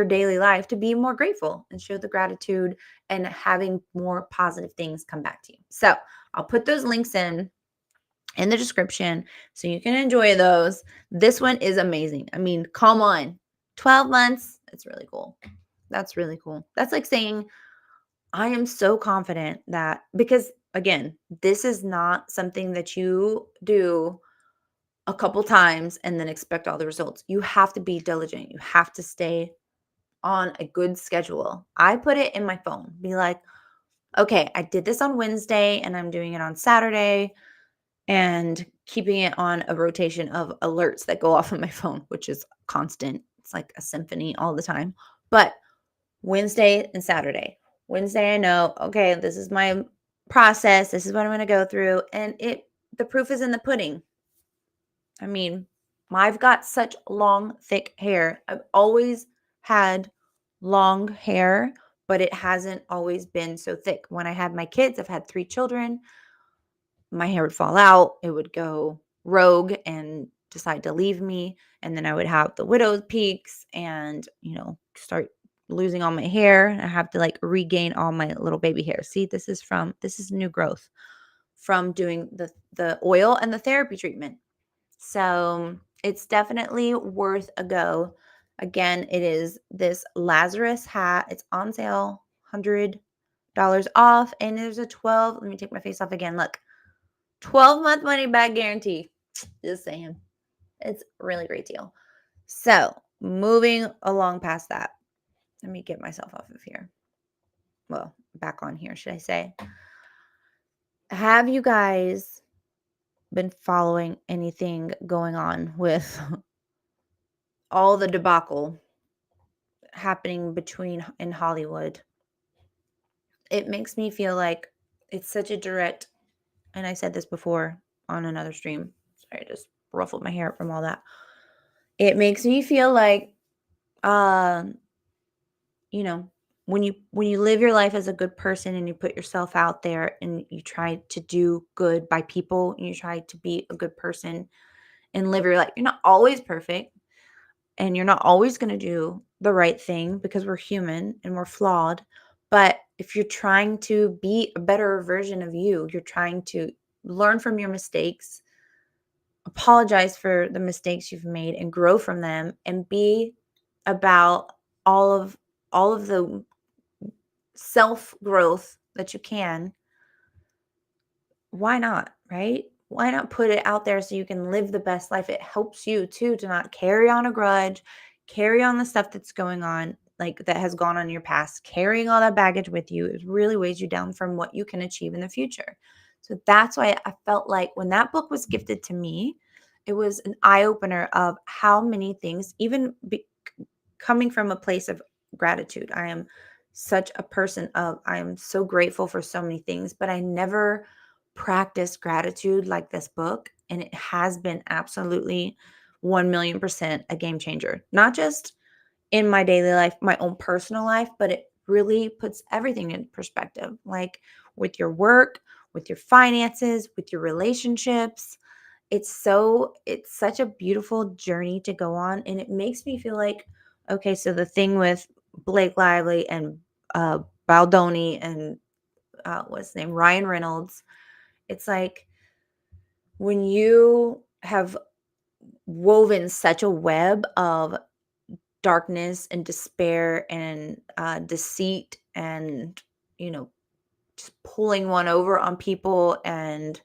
daily life to be more grateful and show the gratitude and having more positive things come back to you. So I'll put those links in the description so you can enjoy those. This one is amazing. I mean, come on. 12 months. It's really cool. That's really cool. That's like saying, I am so confident that, because again, this is not something that you do a couple times and then expect all the results. You have to be diligent. You have to stay on a good schedule. I put it in my phone. Be like, okay, I did this on Wednesday and I'm doing it on Saturday, and keeping it on a rotation of alerts that go off on my phone, which is constant. It's like a symphony all the time. But Wednesday and Saturday. Wednesday, I know, okay, this is my process. This is what I'm going to go through. And the proof is in the pudding. I mean, I've got such long, thick hair. I've always had long hair, but it hasn't always been so thick. When I had my kids, I've had 3 children. My hair would fall out. It would go rogue and decide to leave me. And then I would have the widow's peaks and, start losing all my hair. I have to like regain all my little baby hair. See, this is new growth from doing the oil and the therapy treatment. So it's definitely worth a go. Again, it is this Lazarus hat. It's on sale, $100 off. And there's a 12. Let me take my face off again. Look, 12-month money back guarantee. Just saying. It's a really great deal. So moving along past that. Let me get myself off of here. Well, back on here, should I say. Have you guys been following anything going on with all the debacle happening in Hollywood? It makes me feel like it's such a direct, and I said this before on another stream. Sorry, I just ruffled my hair from all that. It makes me feel like, you know, when you live your life as a good person and you put yourself out there and you try to do good by people and you try to be a good person and live your life, you're not always perfect and you're not always going to do the right thing because we're human and we're flawed. But if you're trying to be a better version of you, you're trying to learn from your mistakes, apologize for the mistakes you've made and grow from them and be about all of the self growth that you can, why not, right? Why not put it out there so you can live the best life? It helps you too to not carry on a grudge, carry on the stuff that's going on, like that has gone on in your past, carrying all that baggage with you. It really weighs you down from what you can achieve in the future. So that's why I felt like when that book was gifted to me it was an eye opener of how many things, even coming from a place of gratitude. I am such a person of, I am so grateful for so many things, but I never practiced gratitude like this book. And it has been absolutely 1,000,000% a game changer, not just in my daily life, my own personal life, but it really puts everything in perspective, like with your work, with your finances, with your relationships. It's such a beautiful journey to go on. And it makes me feel like, okay, so the thing with Blake Lively and uh Baldoni and what's his name, Ryan Reynolds, it's like when you have woven such a web of darkness and despair and deceit and, you know, just pulling one over on people. And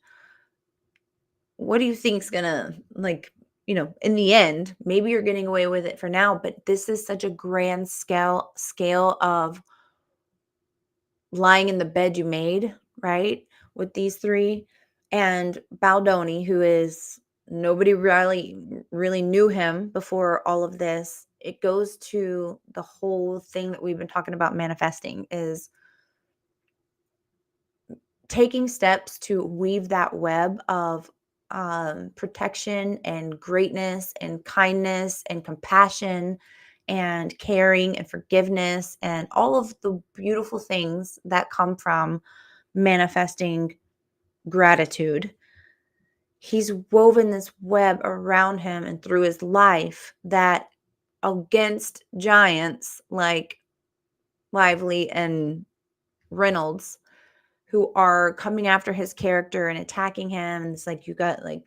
what do you think's gonna, like, in the end, maybe you're getting away with it for now, but this is such a grand scale of lying in the bed you made, right? With these three. And Baldoni, who is, nobody really knew him before all of this. It goes to the whole thing that we've been talking about manifesting, is taking steps to weave that web of protection and greatness and kindness and compassion and caring and forgiveness and all of the beautiful things that come from manifesting gratitude. He's woven this web around him and through his life that, against giants like Lively and Reynolds, who are coming after his character and attacking him. And it's like, you got, like,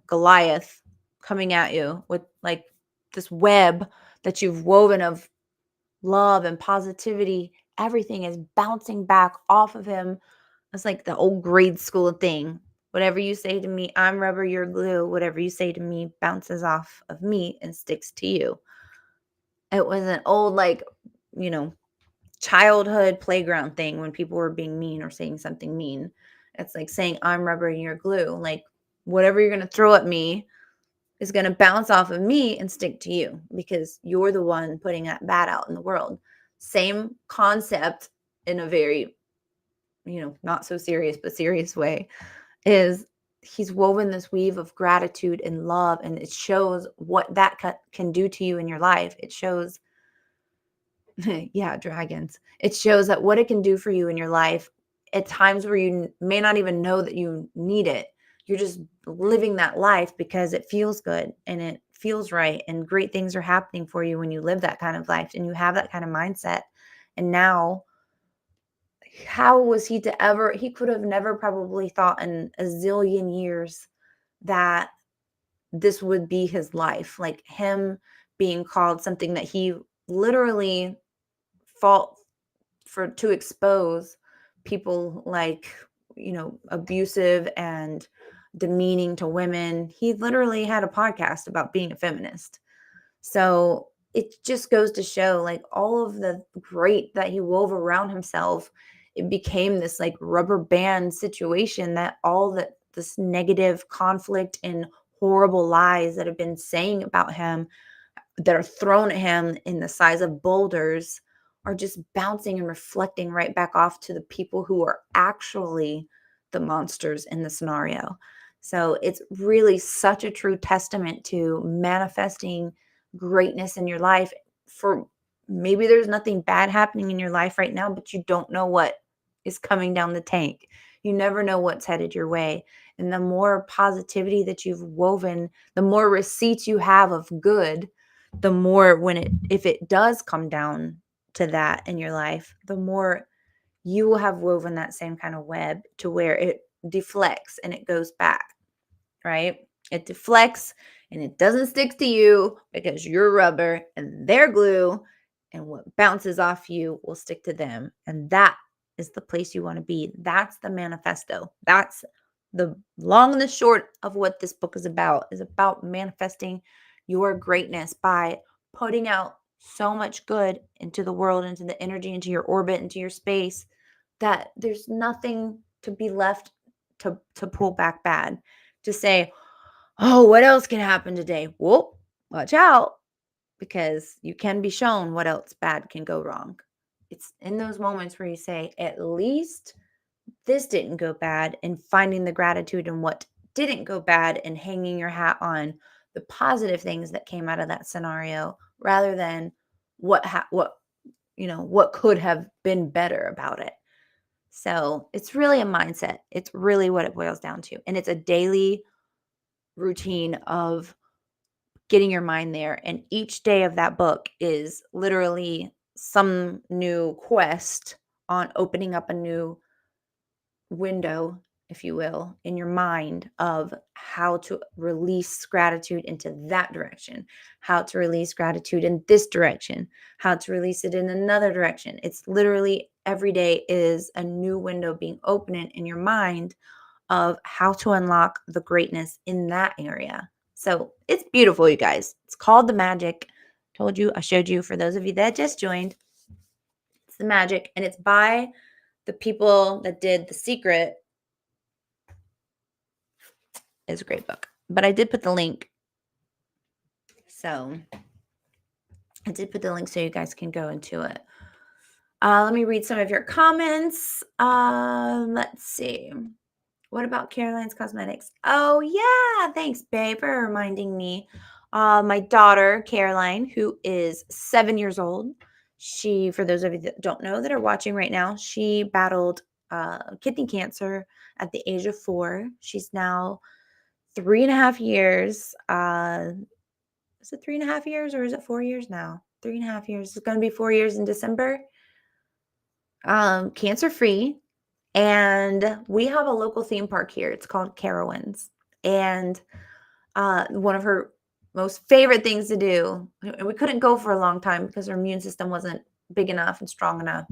Goliath coming at you with, like, this web that you've woven of love and positivity. Everything is bouncing back off of him. It's like the old grade school thing. Whatever you say to me, I'm rubber, you're glue. Whatever you say to me bounces off of me and sticks to you. It was an old, like, you know, childhood playground thing when people were being mean or saying something mean. It's like saying, I'm rubber and you're glue. Like, whatever you're going to throw at me is going to bounce off of me and stick to you because you're the one putting that bad out in the world. Same concept in a very, not so serious, but serious way, is he's woven this weave of gratitude and love. And it shows what that can do to you in your life. It shows, yeah, dragons. It shows that what it can do for you in your life at times where you may not even know that you need it. You're just living that life because it feels good and it feels right. And great things are happening for you when you live that kind of life and you have that kind of mindset. And now, how was he to ever, he could have never probably thought in a zillion years that this would be his life. Like him being called something that he literally fought for, to expose people like, abusive and demeaning to women. He literally had a podcast about being a feminist. So it just goes to show, like, all of the great that he wove around himself, it became this like rubber band situation that all that this negative conflict and horrible lies that have been saying about him, that are thrown at him in the size of boulders, are just bouncing and reflecting right back off to the people who are actually the monsters in the scenario. So it's really such a true testament to manifesting greatness in your life. For maybe there's nothing bad happening in your life right now, but you don't know what is coming down the tank. You never know what's headed your way. And the more positivity that you've woven, the more receipts you have of good, the more, if it does come down to that in your life, the more you will have woven that same kind of web to where it deflects and it goes back, right? It deflects and it doesn't stick to you because you're rubber and they're glue, and what bounces off you will stick to them. And that is the place you want to be. That's the manifesto. That's the long and the short of what this book is about manifesting your greatness by putting out so much good into the world, into the energy, into your orbit, into your space, that there's nothing to be left to pull back bad. to say, oh, what else can happen today? Whoop, watch out, because you can be shown what else bad can go wrong. It's in those moments where you say, at least this didn't go bad, and finding the gratitude in what didn't go bad and hanging your hat on the positive things that came out of that scenario rather than what could have been better about it. So it's really a mindset. It's really what it boils down to. And it's a daily routine of getting your mind there. And each day of that book is literally some new quest on opening up a new window, if you will, in your mind of how to release gratitude into that direction, how to release gratitude in this direction, how to release it in another direction. It's literally every day is a new window being opened in your mind of how to unlock the greatness in that area. So it's beautiful, you guys. It's called The Magic. Told you, I showed you for those of you that just joined. It's The Magic, and it's by the people that did The Secret. Is a great book. But I did put the link. So I did put the link so you guys can go into it. Let me read some of your comments. Let's see. What about Caroline's Cosmetics? Oh, yeah. Thanks, babe, for reminding me. My daughter, Caroline, who is 7 years old. She, for those of you that don't know that are watching right now, she battled kidney cancer at the age of 4. She's now 3.5 years. Is it 3.5 years or is it 4 years now? 3.5 years. It's going to be 4 years in December. Cancer free. And we have a local theme park here. It's called Carowinds. And one of her most favorite things to do, and we couldn't go for a long time because her immune system wasn't big enough and strong enough.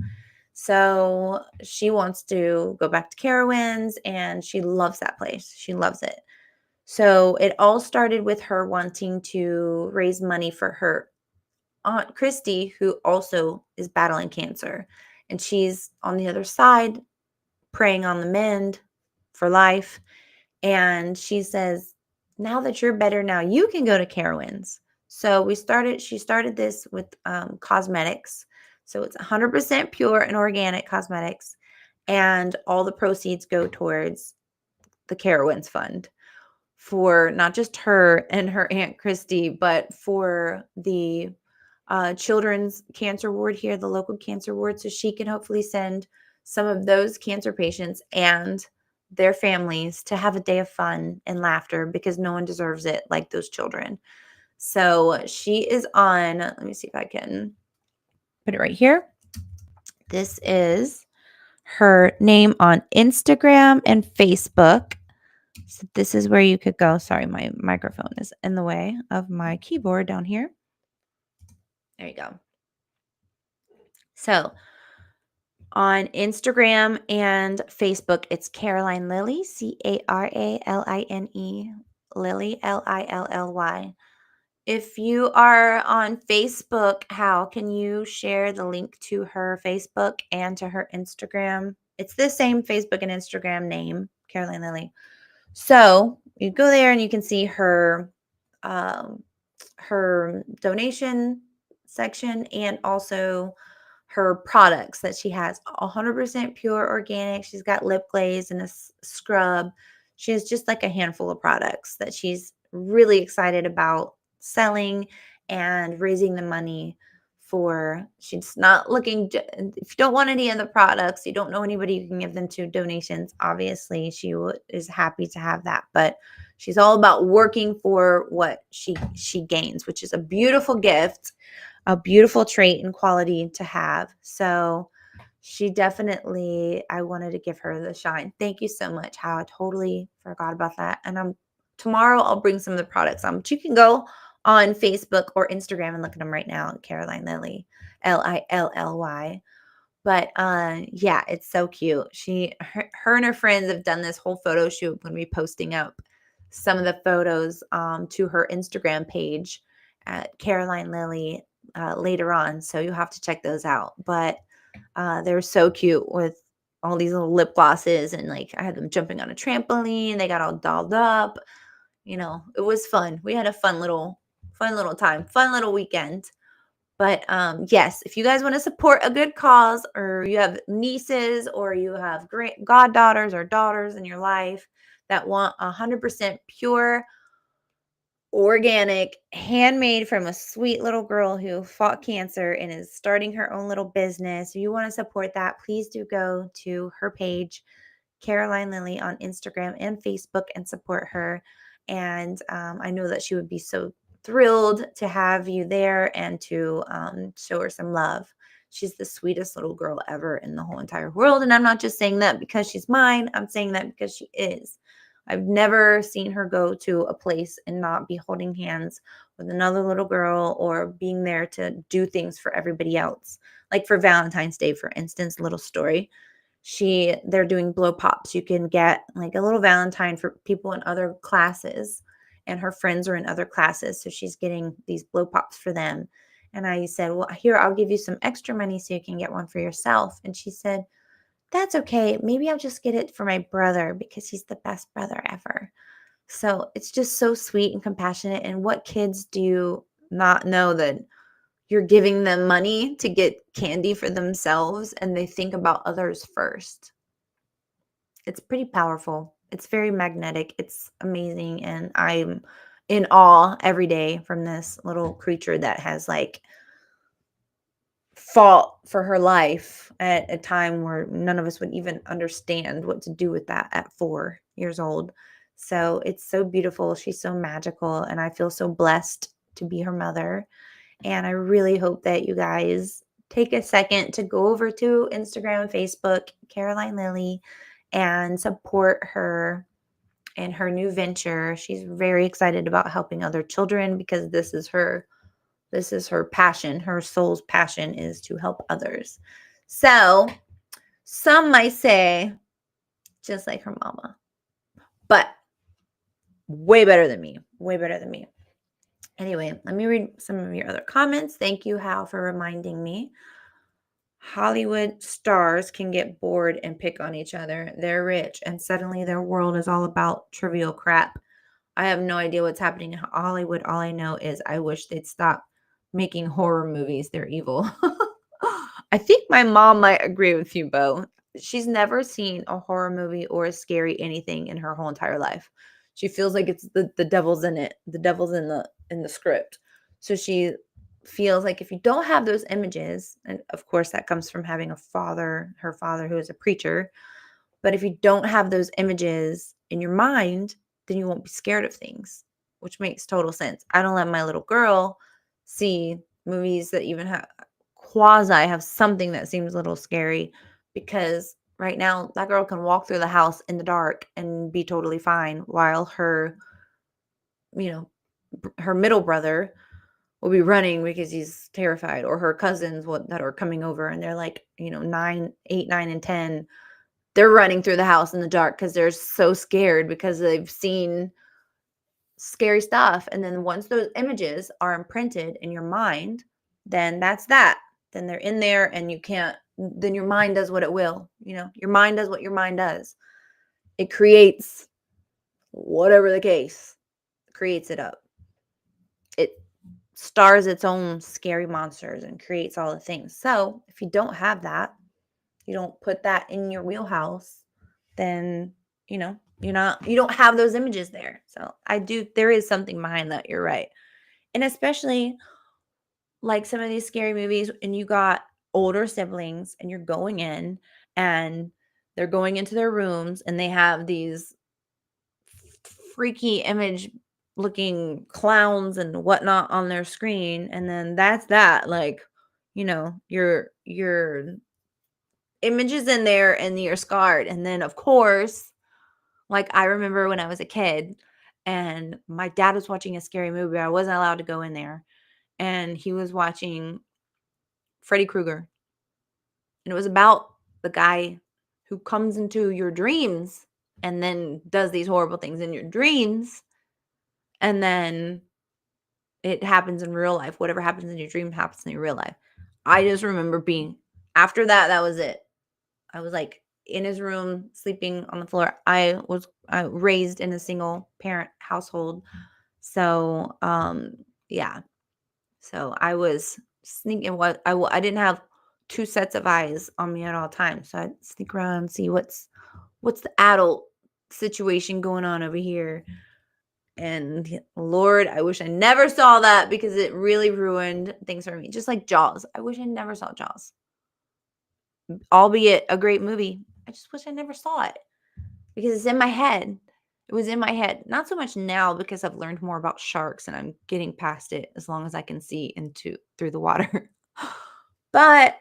So she wants to go back to Carowinds, and she loves that place. She loves it. So it all started with her wanting to raise money for her Aunt Christy, who also is battling cancer. And she's on the other side, praying on the mend for life. And she says, now that you're better, now you can go to Carowinds. So she started this with cosmetics. So it's 100% pure and organic cosmetics. And all the proceeds go towards the Carowinds Fund for not just her and her Aunt Christy, but for the children's cancer ward here, the local cancer ward, so she can hopefully send some of those cancer patients and their families to have a day of fun and laughter, because no one deserves it like those children. So she is on, let me see if I can put it right here. This is her name on Instagram and Facebook. So this is where you could go. Sorry, my microphone is in the way of my keyboard down here. There you go. So on Instagram and Facebook, it's Caroline Lilly, Caраline, Lilly, Lilly. If you are on Facebook, how can you share the link to her Facebook and to her Instagram? It's the same Facebook and Instagram name, Caroline Lilly. So you go there and you can see her donation section and also her products that she has. 100% pure organic. She's got lip glaze and a scrub. She has just like a handful of products that she's really excited about selling and raising the money for. She's not looking, if you don't want any of the products, you don't know anybody you can give them to donations, obviously she is happy to have that, but she's all about working for what she gains, which is a beautiful gift, a beautiful trait and quality to have. So she definitely, I wanted to give her the shine. Thank you so much. How I totally forgot about that. And tomorrow I'll bring some of the products on, but you can go on Facebook or Instagram and look at them right now. Caroline Lilly, Lilly. But yeah, it's so cute. Her and her friends have done this whole photo shoot. When we posting up some of the photos to her Instagram page at Caroline Lilly later on. So you'll have to check those out. But they're so cute with all these little lip glosses, and like I had them jumping on a trampoline. They got all dolled up. It was fun. We had a fun little time, fun little weekend. But yes, if you guys want to support a good cause, or you have nieces, or you have great goddaughters or daughters in your life that want 100% pure, organic, handmade from a sweet little girl who fought cancer and is starting her own little business, if you want to support that, please do go to her page, Caroline Lilly, on Instagram and Facebook, and support her. And I know that she would be so thrilled to have you there and to show her some love. She's the sweetest little girl ever in the whole entire world. And I'm not just saying that because she's mine, I'm saying that because she is. I've never seen her go to a place and not be holding hands with another little girl or being there to do things for everybody else. Like for Valentine's Day, for instance, little story. They're doing blow pops. You can get like a little Valentine for people in other classes, and her friends are in other classes. So she's getting these blow pops for them. And I said, well, here, I'll give you some extra money so you can get one for yourself. And she said, that's okay. Maybe I'll just get it for my brother because he's the best brother ever. So it's just so sweet and compassionate. And what kids do not know that you're giving them money to get candy for themselves and they think about others first? It's pretty powerful. It's very magnetic. It's amazing. And I'm in awe every day from this little creature that has like fought for her life at a time where none of us would even understand what to do with that at 4 years old. So it's so beautiful. She's so magical. And I feel so blessed to be her mother. And I really hope that you guys take a second to go over to Instagram and Facebook, Caroline Lilly, and support her in her new venture. She's very excited about helping other children because this is her passion. Her soul's passion is to help others. So some might say just like her mama, but way better than me. Way better than me. Anyway, let me read some of your other comments. Thank you, Hal, for reminding me. Hollywood stars can get bored and pick on each other. They're rich, and suddenly their world is all about trivial crap. I have no idea what's happening in Hollywood. All I know is I wish they'd stop making horror movies. They're evil. I think my mom might agree with you, Bo. She's never seen a horror movie or a scary anything in her whole entire life. She feels like it's the devil's in it. The devil's in the script. So she feels like if you don't have those images, and of course that comes from having her father who is a preacher, but if you don't have those images in your mind, then you won't be scared of things, which makes total sense. I don't let my little girl see movies that even have something that seems a little scary, because right now that girl can walk through the house in the dark and be totally fine, while you know, her middle brother will be running because he's terrified, or her cousins that are coming over and they're like, 8, 9, and 10. They're running through the house in the dark because they're so scared because they've seen scary stuff. And then once those images are imprinted in your mind, then that's that. Then they're in there and then your mind does what it will. Your mind does what your mind does. It creates whatever the case, creates it up. It stars its own scary monsters and creates all the things. So if you don't have that, you don't put that in your wheelhouse, then you don't have those images there. So there is something behind that. You're right. And especially like some of these scary movies, and you got older siblings and you're going in and they're going into their rooms and they have these freaky image looking clowns and whatnot on their screen, and then that's that. Like, your images in there and you're scarred. And then of course, like, I remember when I was a kid and my dad was watching a scary movie. I wasn't allowed to go in there. And he was watching Freddy Krueger. And it was about the guy who comes into your dreams and then does these horrible things in your dreams. And then it happens in real life. Whatever happens in your dream happens in your real life. I just remember after that, that was it. I was like in his room sleeping on the floor. I was raised in a single parent household. So, yeah. So I was sneaking I didn't have two sets of eyes on me at all times. So I'd sneak around and see what's the adult situation going on over here. And Lord, I wish I never saw that because it really ruined things for me. Just like Jaws. I wish I never saw Jaws. Albeit a great movie. I just wish I never saw it because it's in my head. It was in my head. Not so much now because I've learned more about sharks and I'm getting past it as long as I can see into through the water. But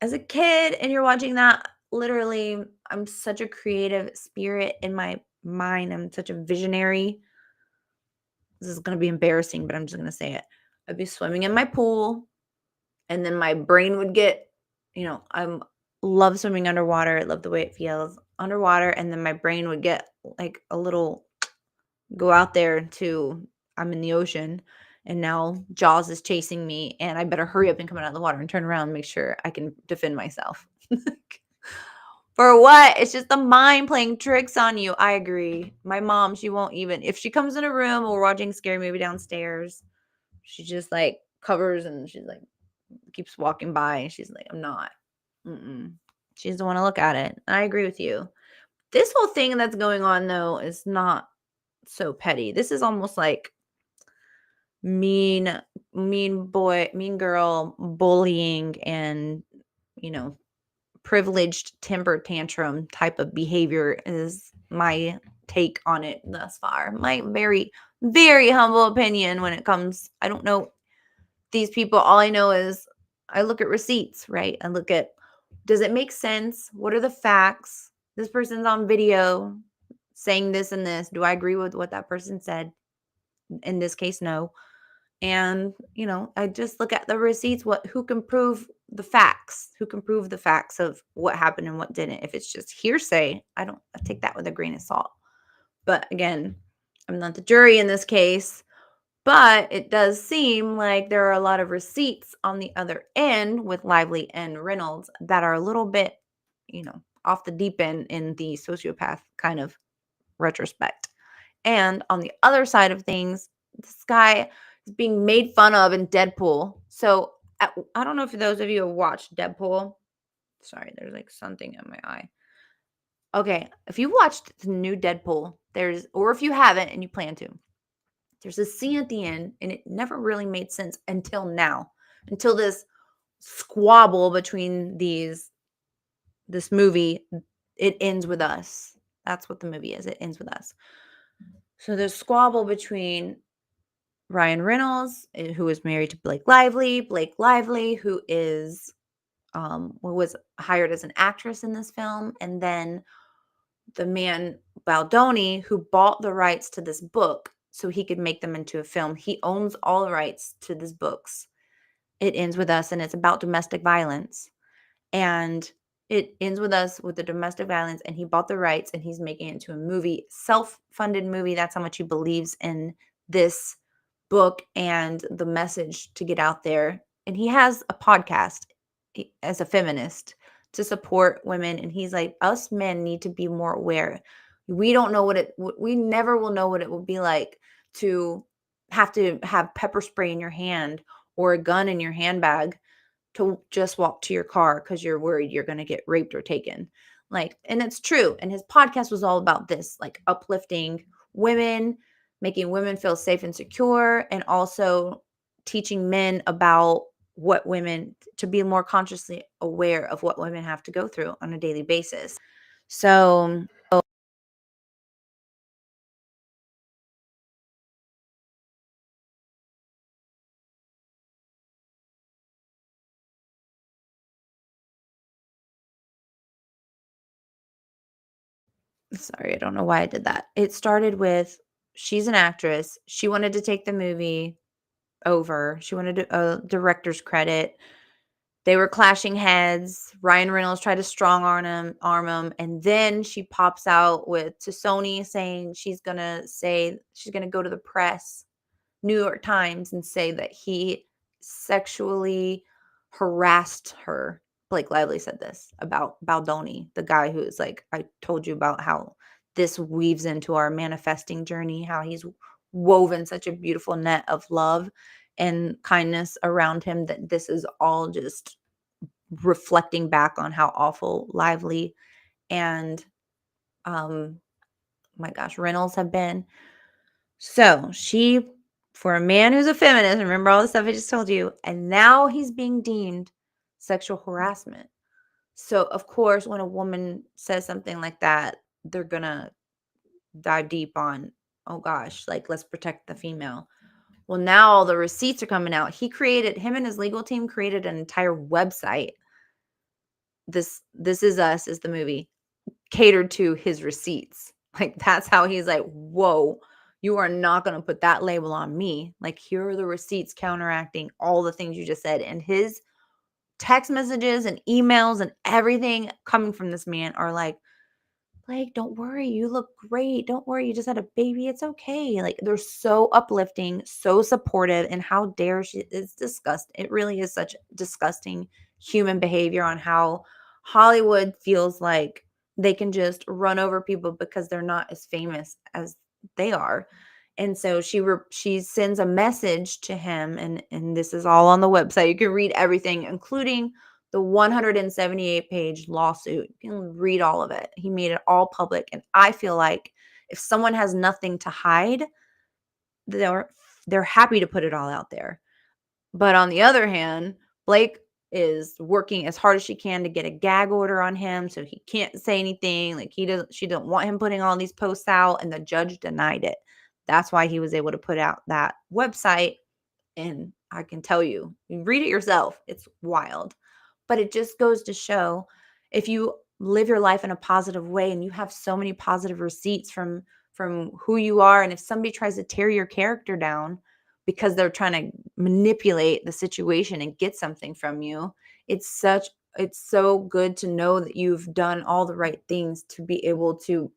as a kid and you're watching that, literally, I'm such a creative spirit in my mind. I'm such a visionary. This is going to be embarrassing, but I'm just going to say it. I'd be swimming in my pool and then my brain would get, I'm love swimming underwater. I love the way it feels underwater. And then my brain would get like a little go out there to I'm in the ocean and now Jaws is chasing me and I better hurry up and come out of the water and turn around and make sure I can defend myself. For what? It's just the mind playing tricks on you. I agree. My mom, she won't even, if she comes in a room or we're watching a scary movie downstairs, she just like covers and she's like, keeps walking by and she's like, I'm not. Mm-mm. She doesn't want to look at it. I agree with you. This whole thing that's going on though is not so petty. This is almost like mean girl bullying and, you know, privileged temper tantrum type of behavior is my take on it thus far. My very, very humble opinion when it comes. I don't know these people. All I know is I look at receipts, right? I look at, does it make sense? What are the facts? This person's on video saying this and this. Do I agree with what that person said? In this case, no. And, I just look at the receipts, who can prove the facts? Who can prove the facts of what happened and what didn't? If it's just hearsay, I take that with a grain of salt. But again, I'm not the jury in this case, but it does seem like there are a lot of receipts on the other end with Lively and Reynolds that are a little bit, off the deep end in the sociopath kind of retrospect. And on the other side of things, this guy is being made fun of in Deadpool. So I don't know if those of you have watched Deadpool. Sorry, there's like something in my eye. Okay, if you watched the new Deadpool, or if you haven't and you plan to, there's a scene at the end, and it never really made sense until now, until this squabble between this movie. It ends with us. That's what the movie is. It ends with us. So there's squabble between Ryan Reynolds, who is married to Blake Lively, who was hired as an actress in this film, and then the man Baldoni, who bought the rights to this book so he could make them into a film. He owns all the rights to these books. It ends with us, and it's about domestic violence. And it ends with us with the domestic violence, and he bought the rights, and he's making it into a movie, self-funded movie. That's how much he believes in this book and the message to get out there. And he has a podcast as a feminist to support women. And he's like, us men need to be more aware. We don't know we never will know what it will be like to have pepper spray in your hand or a gun in your handbag to just walk to your car because you're worried you're going to get raped or taken. And it's true. And his podcast was all about this, like uplifting women, making women feel safe and secure, and also teaching men about to be more consciously aware of what women have to go through on a daily basis. So, sorry, I don't know why I did that. It started with she's an actress. She wanted to take the movie over. She wanted a director's credit. They were clashing heads. Ryan Reynolds tried to strong arm him, and then she pops out to Sony saying she's gonna go to the press, New York Times, and say that he sexually harassed her Blake Lively said this about Baldoni, the guy who is like, I told you about how this weaves into our manifesting journey, how he's woven such a beautiful net of love and kindness around him, that this is all just reflecting back on how awful Lively and my gosh, Reynolds have been. So she, for a man who's a feminist, remember all the stuff I just told you, and now he's being deemed sexual harassment. So, of course, when a woman says something like that, they're gonna dive deep on, oh gosh, like let's protect the female. Well, now all the receipts are coming out. Him and his legal team created an entire website. This Is Us is the movie, catered to his receipts. Like that's how he's like, whoa, you are not gonna put that label on me. Like, here are the receipts counteracting all the things you just said. And his text messages and emails and everything coming from this man are like, Blake, don't worry. You look great. Don't worry. You just had a baby. It's okay. Like, they're so uplifting, so supportive. And how dare she? It's disgusting. It really is such disgusting human behavior on how Hollywood feels like they can just run over people because they're not as famous as they are. And so she sends a message to him, and this is all on the website. You can read everything, including the 178-page lawsuit. You can read all of it. He made it all public. And I feel like if someone has nothing to hide, they're they're happy to put it all out there. But on the other hand, Blake is working as hard as she can to get a gag order on him so he can't say anything. Like, she doesn't want him putting all these posts out, and the judge denied it. That's why he was able to put out that website. And I can tell you read it yourself. It's wild. But it just goes to show, if you live your life in a positive way and you have so many positive receipts from who you are, and if somebody tries to tear your character down because they're trying to manipulate the situation and get something from you, it's so good to know that you've done all the right things to be able to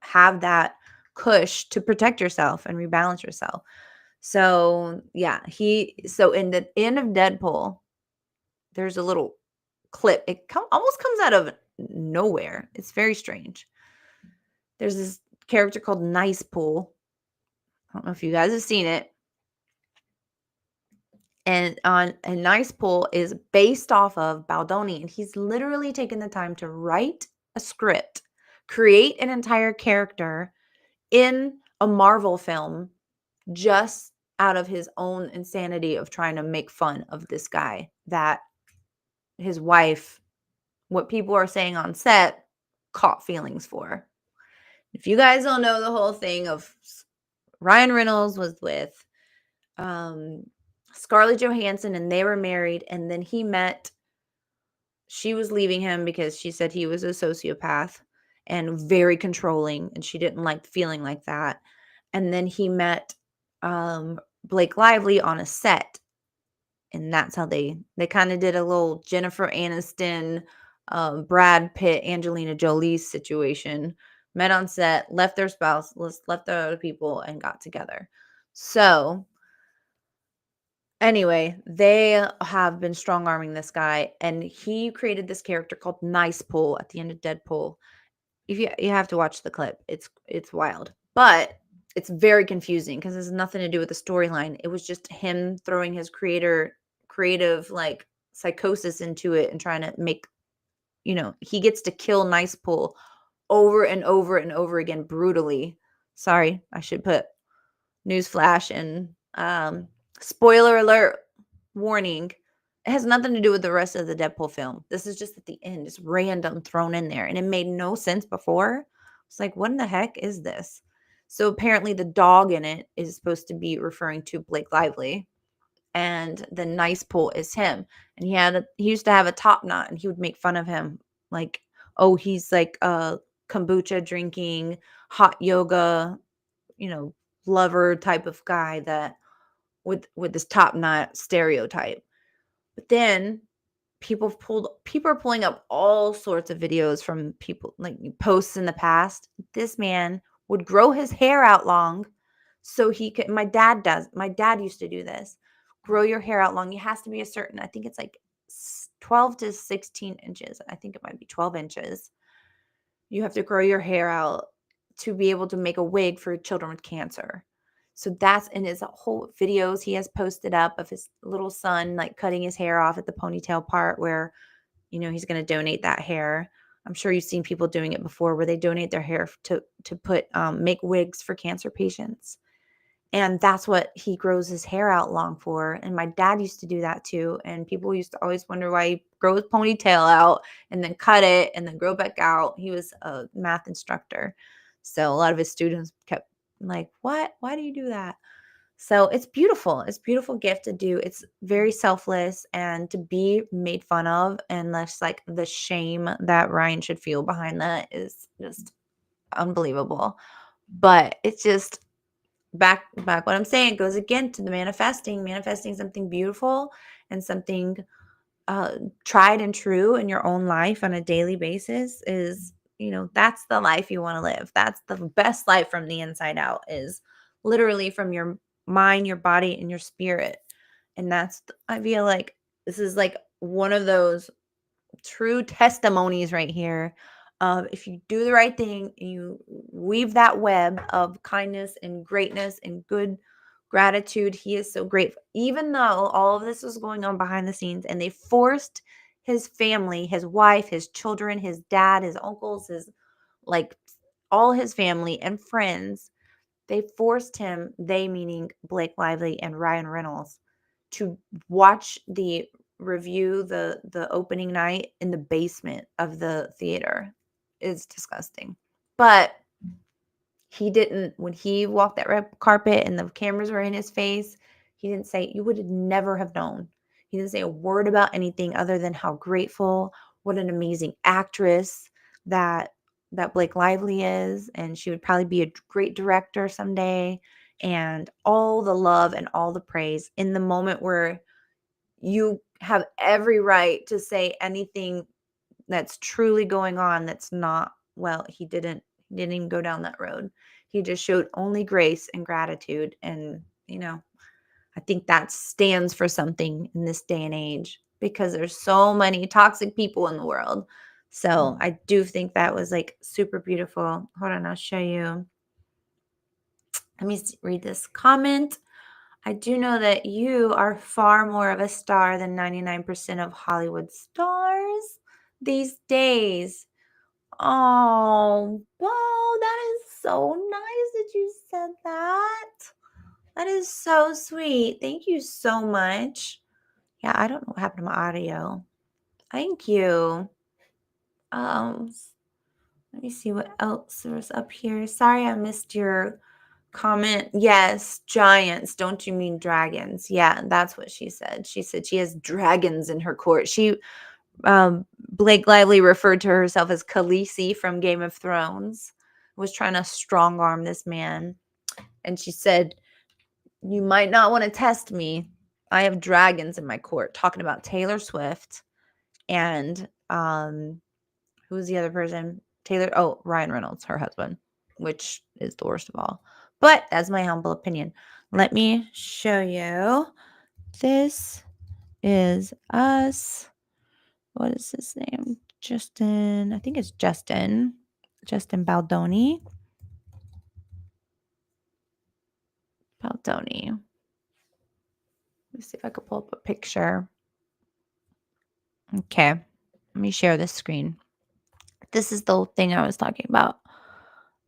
have that cush to protect yourself and rebalance yourself. So, yeah, so in the end of Deadpool, there's a little clip. It almost comes out of nowhere. It's very strange. There's this character called Nice Pool. I don't know if you guys have seen it. And Nice Pool is based off of Baldoni, and he's literally taken the time to write a script, create an entire character in a Marvel film, just out of his own insanity of trying to make fun of this guy that his wife, what people are saying on set, caught feelings for. If you guys don't know the whole thing of Ryan Reynolds was with Scarlett Johansson, and they were married, and then she was leaving him because she said he was a sociopath and very controlling, and she didn't like feeling like that. And then he met Blake Lively on a set, and that's how they kind of did a little Jennifer Aniston, Brad Pitt, Angelina Jolie situation. Met on set, left their spouse, left the other people, and got together. So anyway, they have been strong arming this guy, and he created this character called Nice Pool at the end of Deadpool. If you have to watch the clip, it's wild, but it's very confusing because there's nothing to do with the storyline. It was just him throwing his creative like psychosis into it and trying to make, he gets to kill Nice Pool over and over and over again brutally. Sorry, I should put newsflash and spoiler alert warning. It has nothing to do with the rest of the Deadpool film. This is just at the end. It's random thrown in there. And it made no sense before. It's like, what in the heck is this? So apparently the dog in it is supposed to be referring to Blake Lively. And the Nice Pool is him. And he used to have a top knot, and he would make fun of him. Like, oh, he's like a kombucha drinking, hot yoga, lover type of guy that with this top knot stereotype. But then people are pulling up all sorts of videos from people, like posts in the past. This man would grow his hair out long so he could. My dad used to do this. Grow your hair out long. It has to be a certain, I think it's like 12 to 16 inches. I think it might be 12 inches. You have to grow your hair out to be able to make a wig for children with cancer. So that's in his whole videos he has posted up of his little son like cutting his hair off at the ponytail part where, he's going to donate that hair. I'm sure you've seen people doing it before where they donate their hair to put make wigs for cancer patients. And that's what he grows his hair out long for. And my dad used to do that too. And people used to always wonder why he grows his ponytail out and then cut it and then grow back out. He was a math instructor. So a lot of his students kept like, what? Why do you do that? So it's beautiful. It's a beautiful gift to do. It's very selfless and to be made fun of. And that's like the shame that Ryan should feel behind that is just unbelievable. But it's just back what I'm saying goes again to the manifesting something beautiful and something tried and true in your own life on a daily basis is, that's the life you want to live. That's the best life from the inside out is literally from your mind, your body, and your spirit. And I feel like this is like one of those true testimonies right here of if you do the right thing and you weave that web of kindness and greatness and good gratitude. He is so grateful, even though all of this was going on behind the scenes and they forced his family, his wife, his children, his dad, his uncles, his like all his family and friends, they forced him, they meaning Blake Lively and Ryan Reynolds, to watch the the opening night in the basement of the theater. It's disgusting. But he didn't, when he walked that red carpet and the cameras were in his face, he didn't say, you would never have known. He didn't say a word about anything other than how grateful, what an amazing actress that Blake Lively is, and she would probably be a great director someday, and all the love and all the praise in the moment where you have every right to say anything that's truly going on that's not well. He didn't even go down that road. He just showed only grace and gratitude. And, I think that stands for something in this day and age because there's so many toxic people in the world. So I do think that was like super beautiful. Hold on, I'll show you. Let me read this comment. I do know that you are far more of a star than 99% of Hollywood stars these days. Oh, wow, that is so nice that you said that. That is so sweet. Thank you so much. Yeah, I don't know what happened to my audio. Thank you. Um, Let me see what else was up here. Sorry I missed your comment. Yes, giants. Don't you mean dragons? Yeah, that's what she said. She said she has dragons in her court. Blake Lively referred to herself as Khaleesi from Game of Thrones, was trying to strong arm this man. And she said, you might not want to test me. I have dragons in my court, talking about Taylor Swift and who's the other person? Ryan Reynolds, her husband, which is the worst of all. But that's my humble opinion. Let me show you. This is us. What is his name? Justin. I think it's Justin. Justin Baldoni. Let's see if I could pull up a picture. Okay. Let me share this screen. This is the thing I was talking about.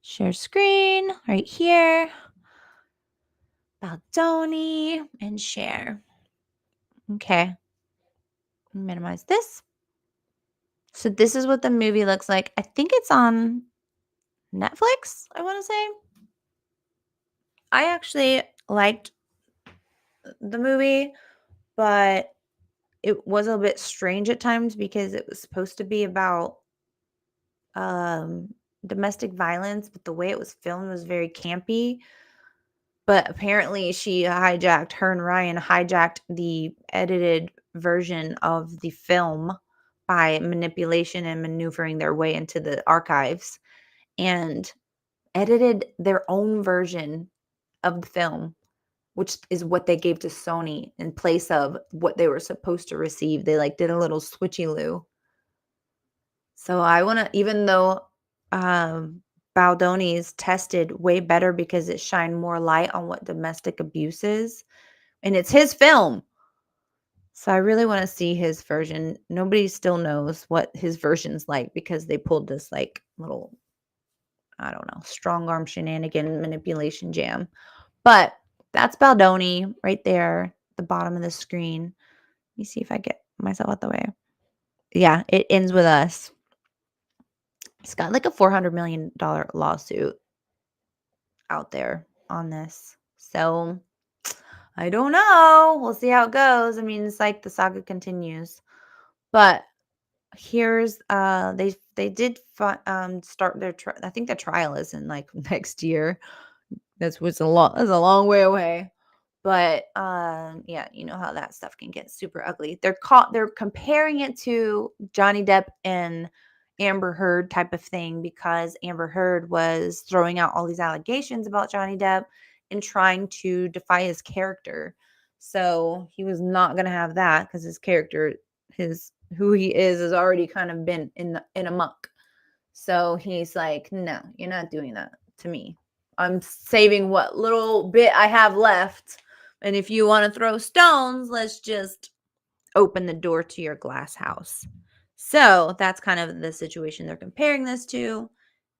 Share screen right here. Baldoni and share. Okay. Minimize this. So this is what the movie looks like. I think it's on Netflix, I want to say. I actually liked the movie, but it was a bit strange at times because it was supposed to be about domestic violence, but the way it was filmed was very campy. But apparently her and Ryan hijacked the edited version of the film by manipulation and maneuvering their way into the archives and edited their own version of the film which is what they gave to Sony in place of what they were supposed to receive. They like did a little switchy-loo. So I want to, even though Baldoni's tested way better because it shined more light on what domestic abuse is, and it's his film. So I really want to see his version. Nobody still knows what his version's like because they pulled this like little, I don't know, strong arm shenanigan manipulation jam. But that's Baldoni right there, the bottom of the screen. Let me see if I get myself out the way. Yeah, it ends with us. It's got like a $400 million lawsuit out there on this. So I don't know. We'll see how it goes. I mean, it's like the saga continues. But here's they did start their I think the trial is in like next year. That's a long way away. But yeah, you know how that stuff can get super ugly. They're comparing it to Johnny Depp and Amber Heard type of thing because Amber Heard was throwing out all these allegations about Johnny Depp and trying to defy his character. So he was not going to have that because his character, who he is already kind of been in a muck. So he's like, no, you're not doing that to me. I'm saving what little bit I have left. And if you want to throw stones, let's just open the door to your glass house. So that's kind of the situation they're comparing this to.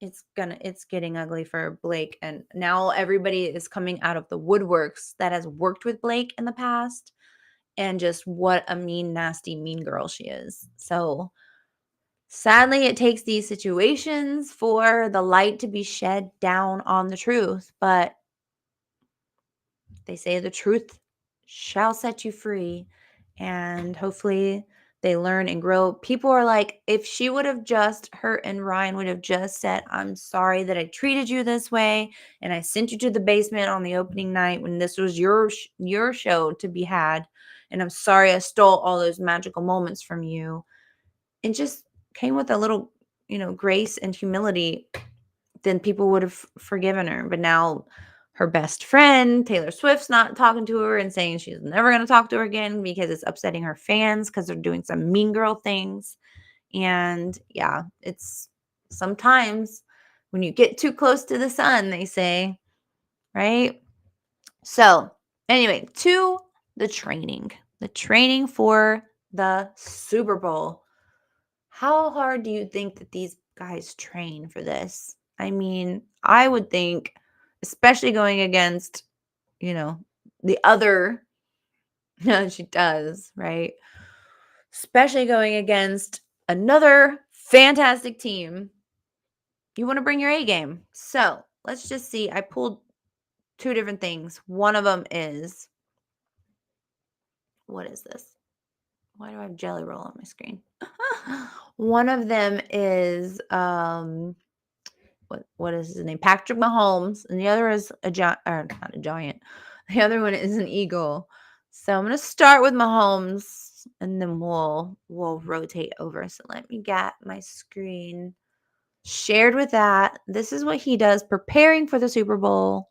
It's getting ugly for Blake. And now everybody is coming out of the woodworks that has worked with Blake in the past. And just what a mean, nasty, mean girl she is. So sadly, it takes these situations for the light to be shed down on the truth. But they say the truth shall set you free. And hopefully they learn and grow. People are like, if she would have just, her and Ryan would have just said, I'm sorry that I treated you this way. And I sent you to the basement on the opening night when this was your show to be had. And I'm sorry I stole all those magical moments from you. And just came with a little, grace and humility, then people would have forgiven her. But now her best friend, Taylor Swift's not talking to her and saying she's never going to talk to her again because it's upsetting her fans because they're doing some mean girl things. And yeah, it's sometimes when you get too close to the sun, they say, right? So anyway, to the training for the Super Bowl. How hard do you think that these guys train for this? I mean, I would think, especially going against, the other, she does, right? Especially going against another fantastic team, you want to bring your A game. So let's just see. I pulled two different things. One of them is, what is this? Why do I have Jelly Roll on my screen? One of them is what is his name? Patrick Mahomes, and the other is not a giant. The other one is an eagle. So I'm gonna start with Mahomes, and then we'll rotate over. So let me get my screen shared with that. This is what he does preparing for the Super Bowl.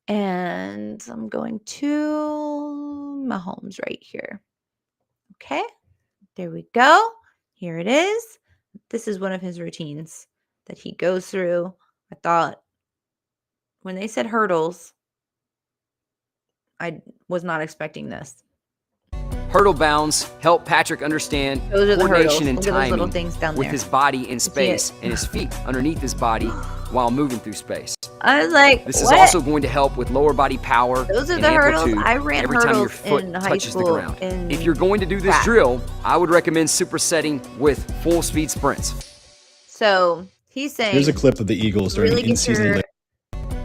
And I'm going to Mahomes right here. Okay, there we go. Here it is. This is one of his routines that he goes through. I thought when they said hurdles, I was not expecting this. Hurdle bounds help Patrick understand coordination and timing with his body in space and his feet underneath his body while moving through space. I was like, this is also going to help with lower body power. Those are the hurdles. I ran every time your hurdles foot in high touches the school. ground. If you're going to do this drill, I would recommend supersetting with full speed sprints. So he's saying, here's a clip of the Eagles during the in-season.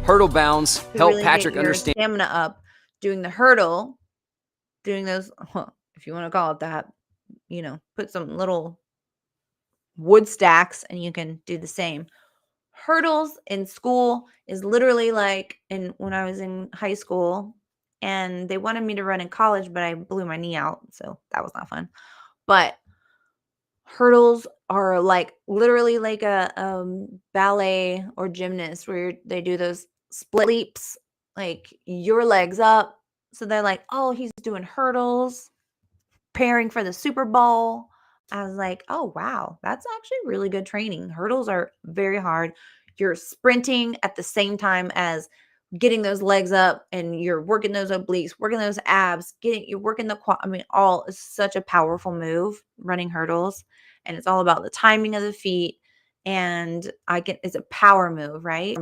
Hurdle bounds help Patrick understand stamina up, doing the hurdle, doing those, if you want to call it that, put some little wood stacks and you can do the same. Hurdles in school is literally like when I was in high school and they wanted me to run in college, but I blew my knee out. So that was not fun. But hurdles are like literally like a ballet or gymnast where they do those split leaps like your legs up. So they're like, oh, he's doing hurdles, preparing for the Super Bowl. I was like, oh, wow, that's actually really good training. Hurdles are very hard. You're sprinting at the same time as getting those legs up, and you're working those obliques, working those abs, you're working the quad. I mean, all is such a powerful move, running hurdles. And it's all about the timing of the feet. And it's a power move, right?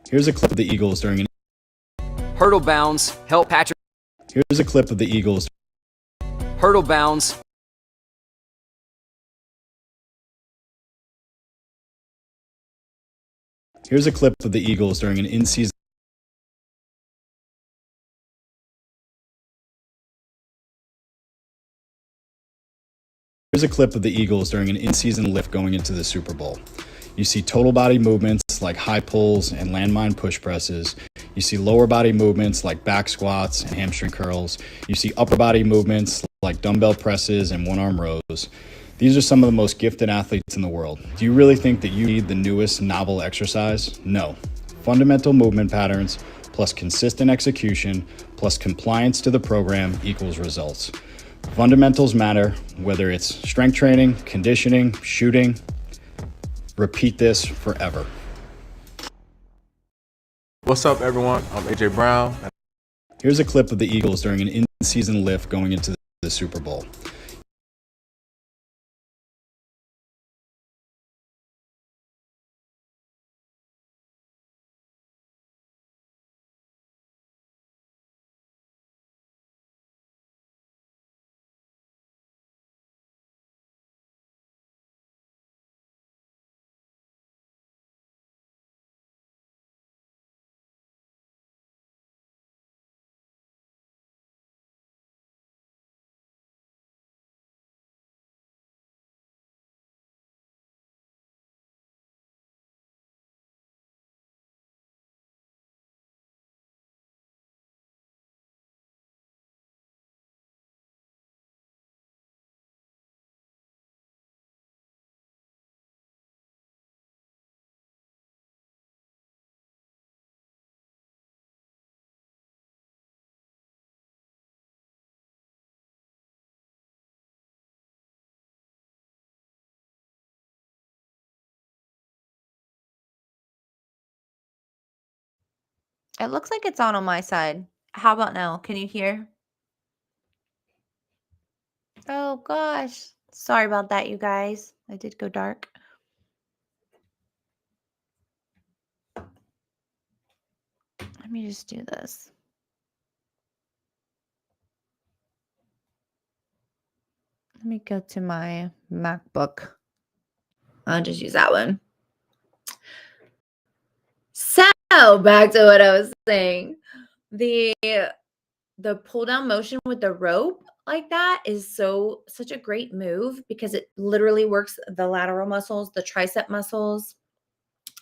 Here's a clip of the Eagles during an hurdle bounds help Patrick. Here's a clip of the Eagles. Hurdle bounds. Here's a clip of the Eagles during an in-season. Here's a clip of the Eagles during an in-season lift going into the Super Bowl. You see total body movements like high pulls and landmine push presses. You see lower body movements like back squats and hamstring curls. You see upper body movements like dumbbell presses and one-arm rows. These are some of the most gifted athletes in the world. Do you really think that you need the newest novel exercise? No. Fundamental movement patterns plus consistent execution plus compliance to the program equals results. Fundamentals matter, whether it's strength training, conditioning, shooting. Repeat this forever. What's up, everyone? I'm AJ Brown. Here's a clip of the Eagles during an in-season lift going into the Super Bowl. It looks like it's on my side. How about now? Can you hear? Oh gosh. Sorry about that, you guys. I did go dark. Let me just do this. Let me go to my MacBook. I'll just use that one. So back to what I was saying. The pull down motion with the rope like that is such a great move because it literally works the lateral muscles, the tricep muscles.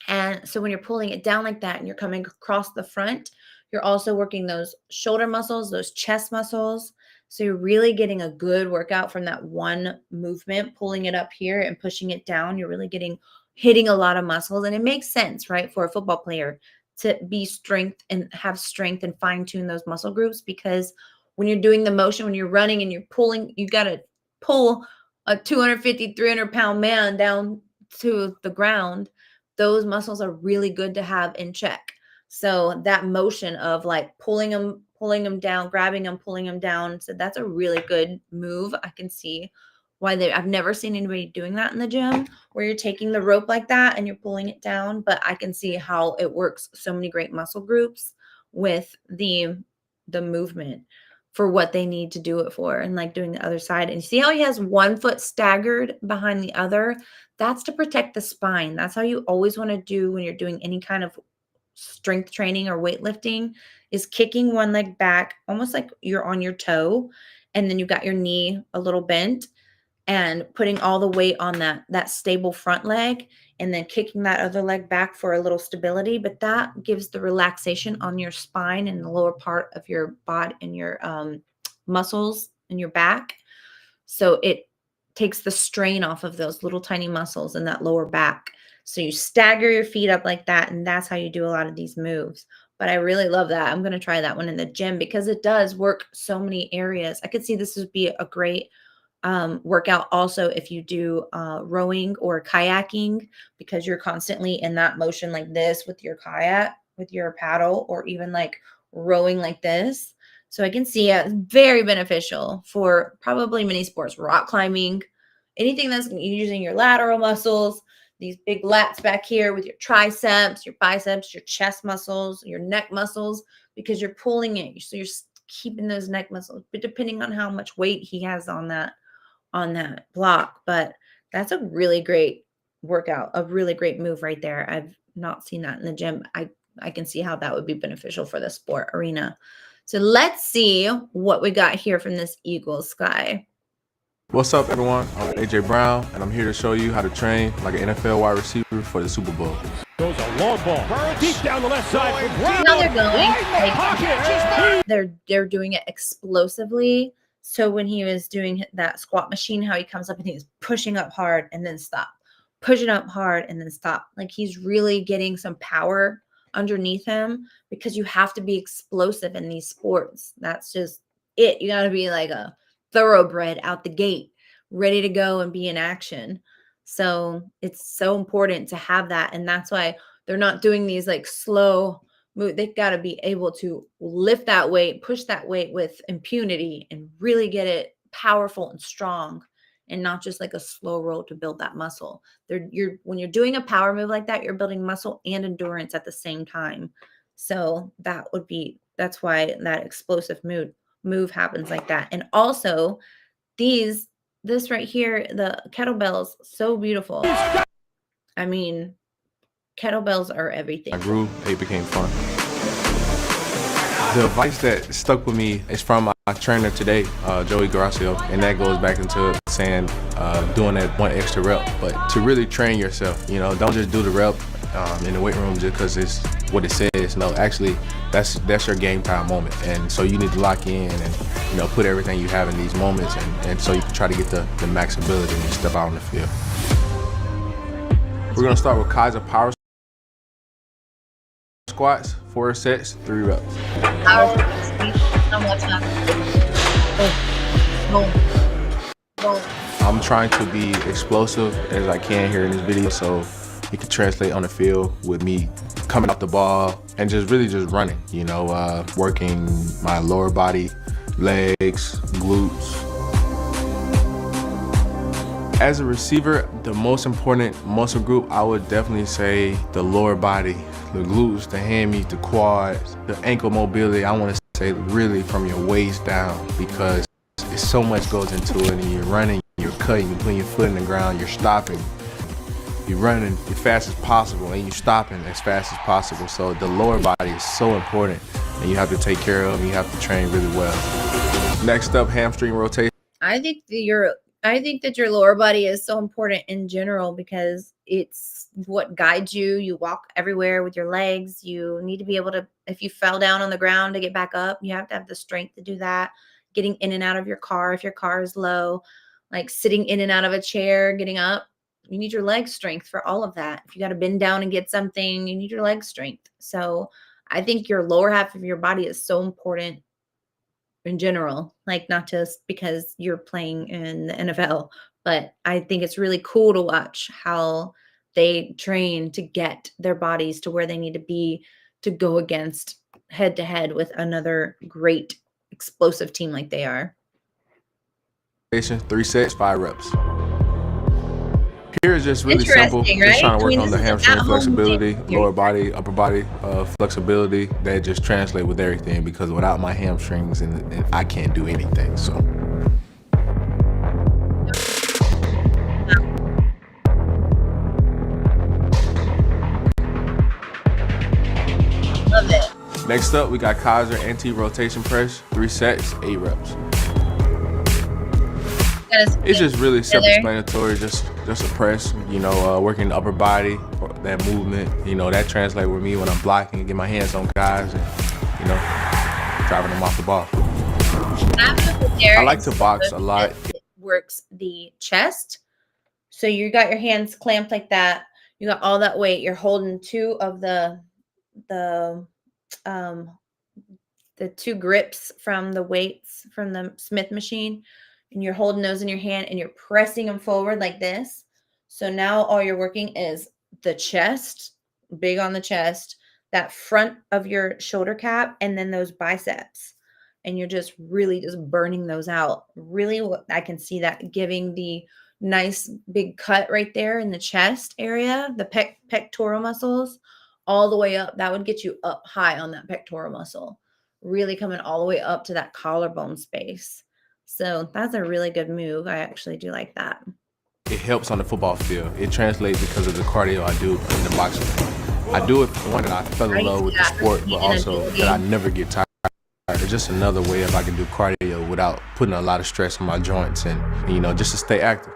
And so when you're pulling it down like that and you're coming across the front, you're also working those shoulder muscles, those chest muscles. So you're really getting a good workout from that one movement, pulling it up here and pushing it down. You're really hitting a lot of muscles. And it makes sense, right, for a football player to be have strength and fine tune those muscle groups, because when you're doing the motion, when you're running and you're pulling, you got to pull a 250, 300-pound man down to the ground. Those muscles are really good to have in check. So that motion of like pulling pulling them down, grabbing them, pulling them down. So that's a really good move. I can see why I've never seen anybody doing that in the gym where you're taking the rope like that and you're pulling it down, but I can see how it works so many great muscle groups with the movement for what they need to do it for, and like doing the other side. And you see how he has one foot staggered behind the other? That's to protect the spine. That's how you always want to do when you're doing any kind of strength training or weightlifting, is kicking one leg back almost like you're on your toe, and then you got your knee a little bent, and putting all the weight on that stable front leg, and then kicking that other leg back for a little stability. But that gives the relaxation on your spine and the lower part of your body and your muscles in your back. So it takes the strain off of those little tiny muscles in that lower back. So you stagger your feet up like that, and that's how you do a lot of these moves. But I really love that. I'm going to try that one in the gym because it does work so many areas. I could see this would be a great workout also if you do rowing or kayaking, because you're constantly in that motion like this with your kayak, with your paddle, or even like rowing like this. So I can see it very beneficial for probably many sports, rock climbing, anything that's using your lateral muscles, these big lats back here with your triceps, your biceps, your chest muscles, your neck muscles, because you're pulling it. So you're keeping those neck muscles, but depending on how much weight he has on that block. But that's a really great workout, a really great move right there. I've not seen that in the gym. I can see how that would be beneficial for the sport arena. So let's see what we got here from this Eagles guy. What's up, everyone? I'm AJ Brown, and I'm here to show you how to train like an NFL wide receiver for the Super Bowl. Goes a long ball deep down the left side for Brown. Now they're going. They're doing it explosively. So when he was doing that squat machine, how he comes up and he's pushing up hard and then stop, pushing up hard and then stop. Like he's really getting some power underneath him, because you have to be explosive in these sports. That's just it. You got to be like a thoroughbred out the gate, ready to go and be in action. So it's so important to have that. And that's why they're not doing these like slow move. They've got to be able to lift that weight, push that weight with impunity, and really get it powerful and strong, and not just like a slow roll to build that muscle. When you're doing a power move like that, you're building muscle and endurance at the same time. So that's why that explosive move happens like that. And also this right here, the kettlebells, so beautiful. I mean, kettlebells are everything. I grew, it became fun. The advice that stuck with me is from my trainer today, Joey Gracio, and that goes back into saying doing that one extra rep. But to really train yourself, don't just do the rep in the weight room just because it's what it says. No, actually, that's your game time moment, and so you need to lock in and put everything you have in these moments, and so you can try to get the max ability when you step out on the field. We're gonna start with Kaiser power squats, 4 sets, 3 reps. Power squats. I'm trying to be explosive as I can here in this video, so it can translate on the field with me coming off the ball and just running, working my lower body, legs, glutes. As a receiver, the most important muscle group, I would definitely say the lower body, the glutes, the hammies, the quads, the ankle mobility. I want to say really from your waist down, because so much goes into it. And you're running, you're cutting, you're putting your foot in the ground, you're stopping. You're running as fast as possible and you're stopping as fast as possible. So the lower body is so important, and you have to take care of, and you have to train really well. Next up, hamstring rotation. I think that your lower body is so important in general, because it's what guides you. You walk everywhere with your legs. You need to be able to, if you fell down on the ground, to get back up, you have to have the strength to do that. Getting in and out of your car, if your car is low, like sitting in and out of a chair, getting up, you need your leg strength for all of that. If you got to bend down and get something, you need your leg strength. So I think your lower half of your body is so important in general, like not just because you're playing in the NFL, but I think it's really cool to watch how they train to get their bodies to where they need to be to go against head to head with another great explosive team like they are. 3 sets, 5 reps. Here is just really simple. Right? Just trying to work on the hamstring flexibility, lower body, upper body flexibility. That just translate with everything, because without my hamstrings, and I can't do anything. So. Love it. Next up, we got Kaiser anti-rotation press, 3 sets, 8 reps. It's just really self-explanatory, just a press, you know, working the upper body, that movement, you know, that translates with me when I'm blocking and get my hands on guys and, you know, driving them off the ball. I like to box a lot. It works the chest. So you got your hands clamped like that. You got all that weight. You're holding 2 of the 2 grips from the weights from the Smith machine. And you're holding those in your hand and you're pressing them forward like this. So now all you're working is the chest, big on the chest, that front of your shoulder cap, and then those biceps. And you're just really just burning those out. Really, I can see that giving the nice big cut right there in the chest area, the pectoral muscles, all the way up. That would get you up high on that pectoral muscle, really coming all the way up to that collarbone space. So that's a really good move. I actually do like that. It helps on the football field. It translates because of the cardio I do in the boxing. I do it for one, that I fell in love with the sport, but also that I never get tired. It's just another way if I can do cardio without putting a lot of stress on my joints and, you know, just to stay active.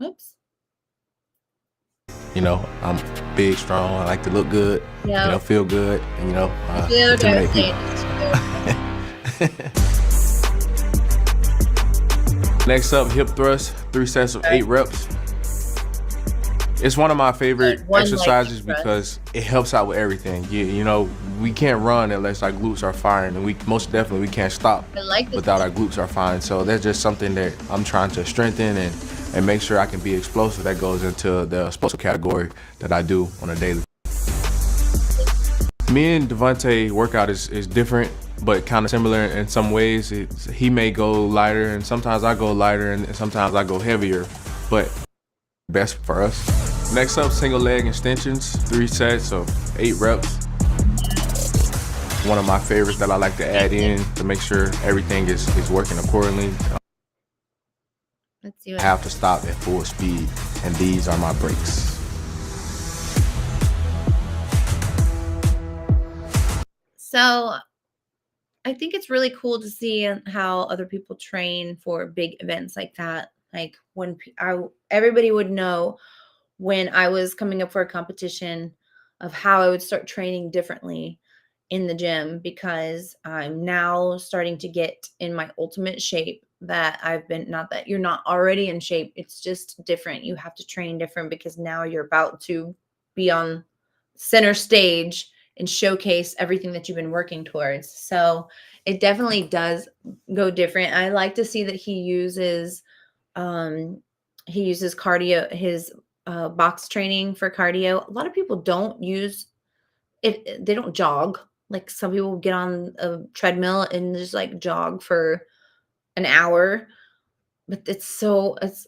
Oops. You know, I'm big, strong. I like to look good, you know, feel good, and, you know, intimidate people. Next up, hip thrust, 3 sets of 8 reps. It's one of my favorite exercises because it helps out with everything. You know, we can't run unless our glutes are firing, and we most definitely we can't stop without our glutes are firing. So that's just something that I'm trying to strengthen and make sure I can be explosive. That goes into the explosive category that I do on a daily. Me and Devontae workout is different, but kind of similar in some ways. He may go lighter, and sometimes I go lighter, and sometimes I go heavier, but best for us. Next up, single leg extensions, 3 sets of 8 reps. One of my favorites that I like to add in to make sure everything is working accordingly. Let's see. I have to stop at full speed, and these are my breaks. So I think it's really cool to see how other people train for big events like that. Like when everybody would know when I was coming up for a competition of how I would start training differently in the gym, because I'm now starting to get in my ultimate shape that I've been, not that you're not already in shape. It's just different. You have to train different because now you're about to be on center stage and showcase everything that you've been working towards. So it definitely does go different. I like to see that he uses cardio, his box training for cardio. A lot of people don't use it. They don't jog. Like some people get on a treadmill and just like jog for an hour, but it's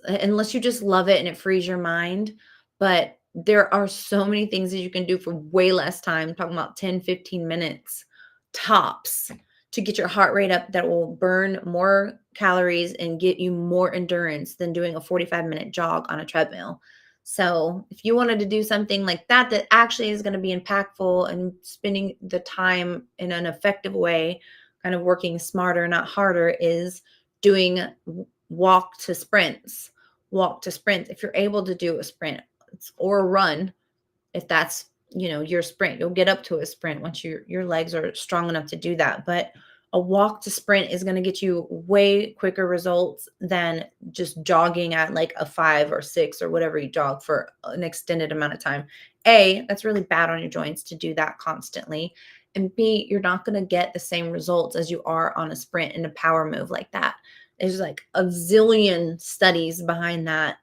unless you just love it and it frees your mind. But there are so many things that you can do for way less time. I'm talking about 10, 15 minutes tops to get your heart rate up that will burn more calories and get you more endurance than doing a 45-minute jog on a treadmill. So if you wanted to do something like that, that actually is going to be impactful and spending the time in an effective way, kind of working smarter, not harder, is doing walk to sprints. If you're able to do a sprint or a run, if that's, your sprint, you'll get up to a sprint once your legs are strong enough to do that. But a walk to sprint is going to get you way quicker results than just jogging at like a 5 or 6 or whatever you jog for an extended amount of time. A, that's really bad on your joints to do that constantly. And B, you're not going to get the same results as you are on a sprint in a power move like that. There's like a zillion studies behind that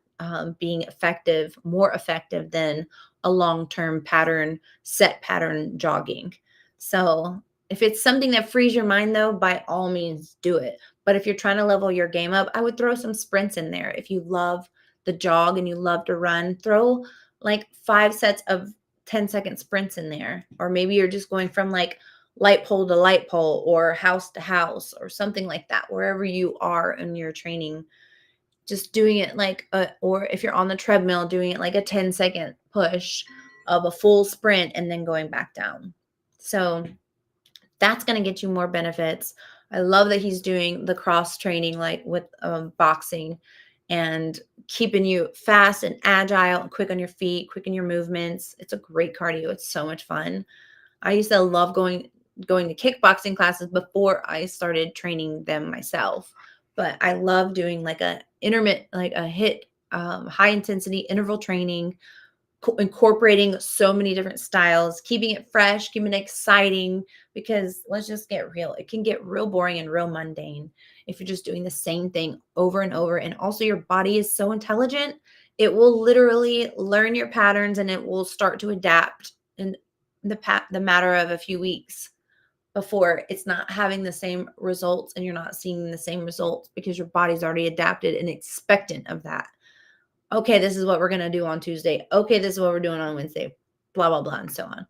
being effective, more effective than a long-term pattern, set pattern jogging. So if it's something that frees your mind though, by all means do it. But if you're trying to level your game up, I would throw some sprints in there. If you love the jog and you love to run, throw like 5 sets of 10-second sprints in there. Or maybe you're just going from like light pole to light pole or house to house or something like that, wherever you are in your training, just doing it like or if you're on the treadmill, doing it like a 10-second push of a full sprint and then going back down. So that's going to get you more benefits. I love that he's doing the cross training, like with boxing, and keeping you fast and agile and quick on your feet, quick in your movements. It's a great cardio. It's so much fun. I used to love going to kickboxing classes before I started training them myself. But I love doing like a high intensity interval training, incorporating so many different styles, keeping it fresh, keeping it exciting, because let's just get real. It can get real boring and real mundane if you're just doing the same thing over and over. And also your body is so intelligent. It will literally learn your patterns and it will start to adapt in the matter of a few weeks before it's not having the same results and you're not seeing the same results because your body's already adapted and expectant of that. Okay, this is what we're going to do on Tuesday. Okay, this is what we're doing on Wednesday, blah, blah, blah, and so on.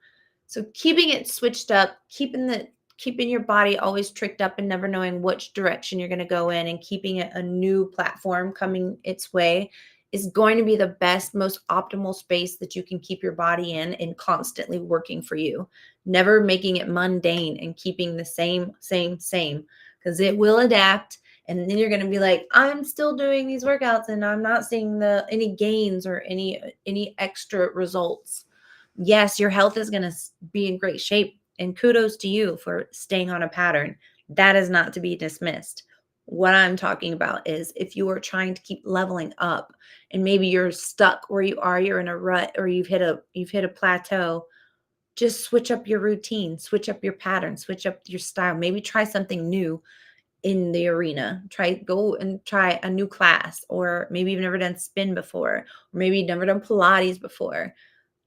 So keeping it switched up, keeping your body always tricked up and never knowing which direction you're going to go in, and keeping it a new platform coming its way is going to be the best, most optimal space that you can keep your body in and constantly working for you. Never making it mundane and keeping the same, because it will adapt. And then you're going to be like, I'm still doing these workouts and I'm not seeing any gains or any extra results. Yes, your health is going to be in great shape, and kudos to you for staying on a pattern. That is not to be dismissed. What I'm talking about is if you are trying to keep leveling up and maybe you're stuck where you are, you're in a rut, or you've hit a plateau, just switch up your routine, switch up your pattern, switch up your style, maybe try something new in the arena. Go and try a new class, or maybe you've never done spin before, or maybe you've never done Pilates before.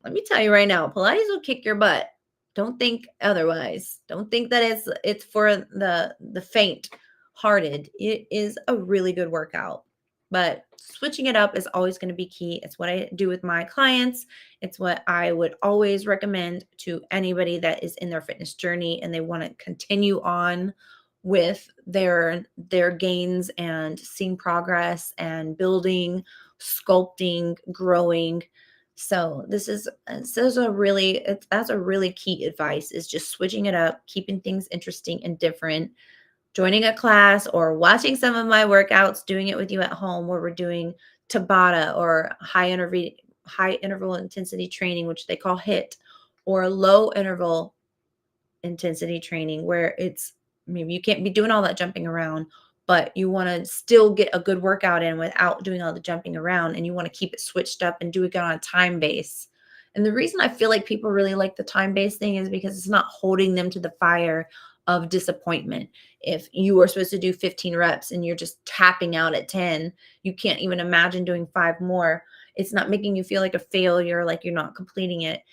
Let me tell you right now, Pilates will kick your butt. Don't think otherwise. Don't think that it's for the faint hearted. It is a really good workout, but switching it up is always going to be key. It's what I do with my clients. It's what I would always recommend to anybody that is in their fitness journey and they want to continue on with their gains and seeing progress and building, sculpting, growing. So that's a really key advice, is just switching it up, keeping things interesting and different, joining a class or watching some of my workouts, doing it with you at home, where we're doing Tabata or high interval intensity training, which they call HIIT, or low interval intensity training, where it's maybe you can't be doing all that jumping around, but you want to still get a good workout in without doing all the jumping around, and you want to keep it switched up and do it on a time base. And the reason I feel like people really like the time-based thing is because it's not holding them to the fire of disappointment. If you are supposed to do 15 reps and you're just tapping out at 10, you can't even imagine doing 5 more. It's not making you feel like a failure, like you're not completing it.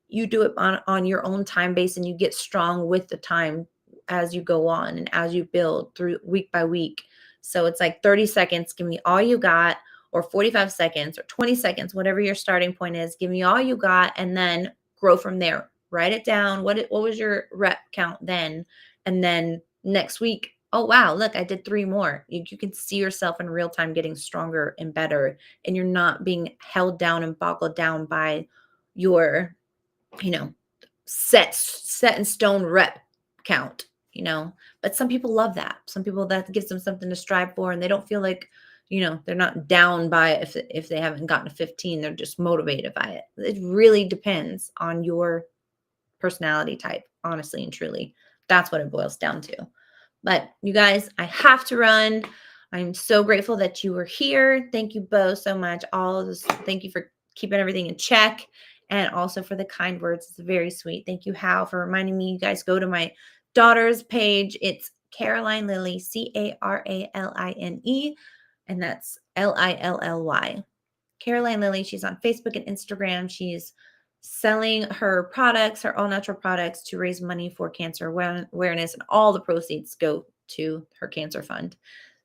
You do it on your own time base, and you get strong with the time as you go on and as you build through week by week. So it's like 30 seconds, give me all you got, or 45 seconds or 20 seconds, whatever your starting point is, give me all you got, and then grow from there. Write it down. What was your rep count then? And then next week, oh, wow, look, I did 3 more. You can see yourself in real time getting stronger and better, and you're not being held down and boggled down by your, set in stone rep count, but some people love that. Some people, that gives them something to strive for, and they don't feel like, they're not down by it if they haven't gotten to 15, they're just motivated by it. It really depends on your personality type, honestly and truly. That's what it boils down to. But you guys, I have to run. I'm so grateful that you were here. Thank you both so much. Thank you for keeping everything in check, and also for the kind words. It's very sweet. Thank you, Hal, for reminding me. You guys go to my daughter's page. It's Caroline Lilly, Caraline, and that's Lilly. Caroline Lilly. She's on Facebook and Instagram. She's selling her products, her all natural products, to raise money for cancer awareness, and all the proceeds go to her cancer fund.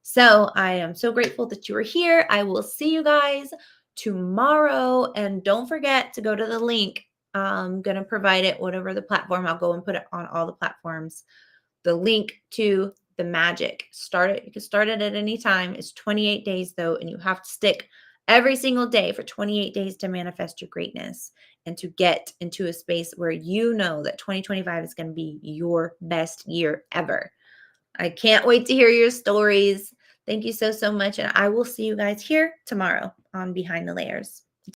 So I am so grateful that you are here. I will see you guys tomorrow. And don't forget to go to the link. I'm going to provide it, whatever the platform, I'll go and put it on all the platforms. The link to the magic. Start it. You can start it at any time. It's 28 days though, and you have to stick every single day for 28 days to manifest your greatness and to get into a space where you know that 2025 is going to be your best year ever. I can't wait to hear your stories. Thank you so much. And I will see you guys here tomorrow on Behind the Layers.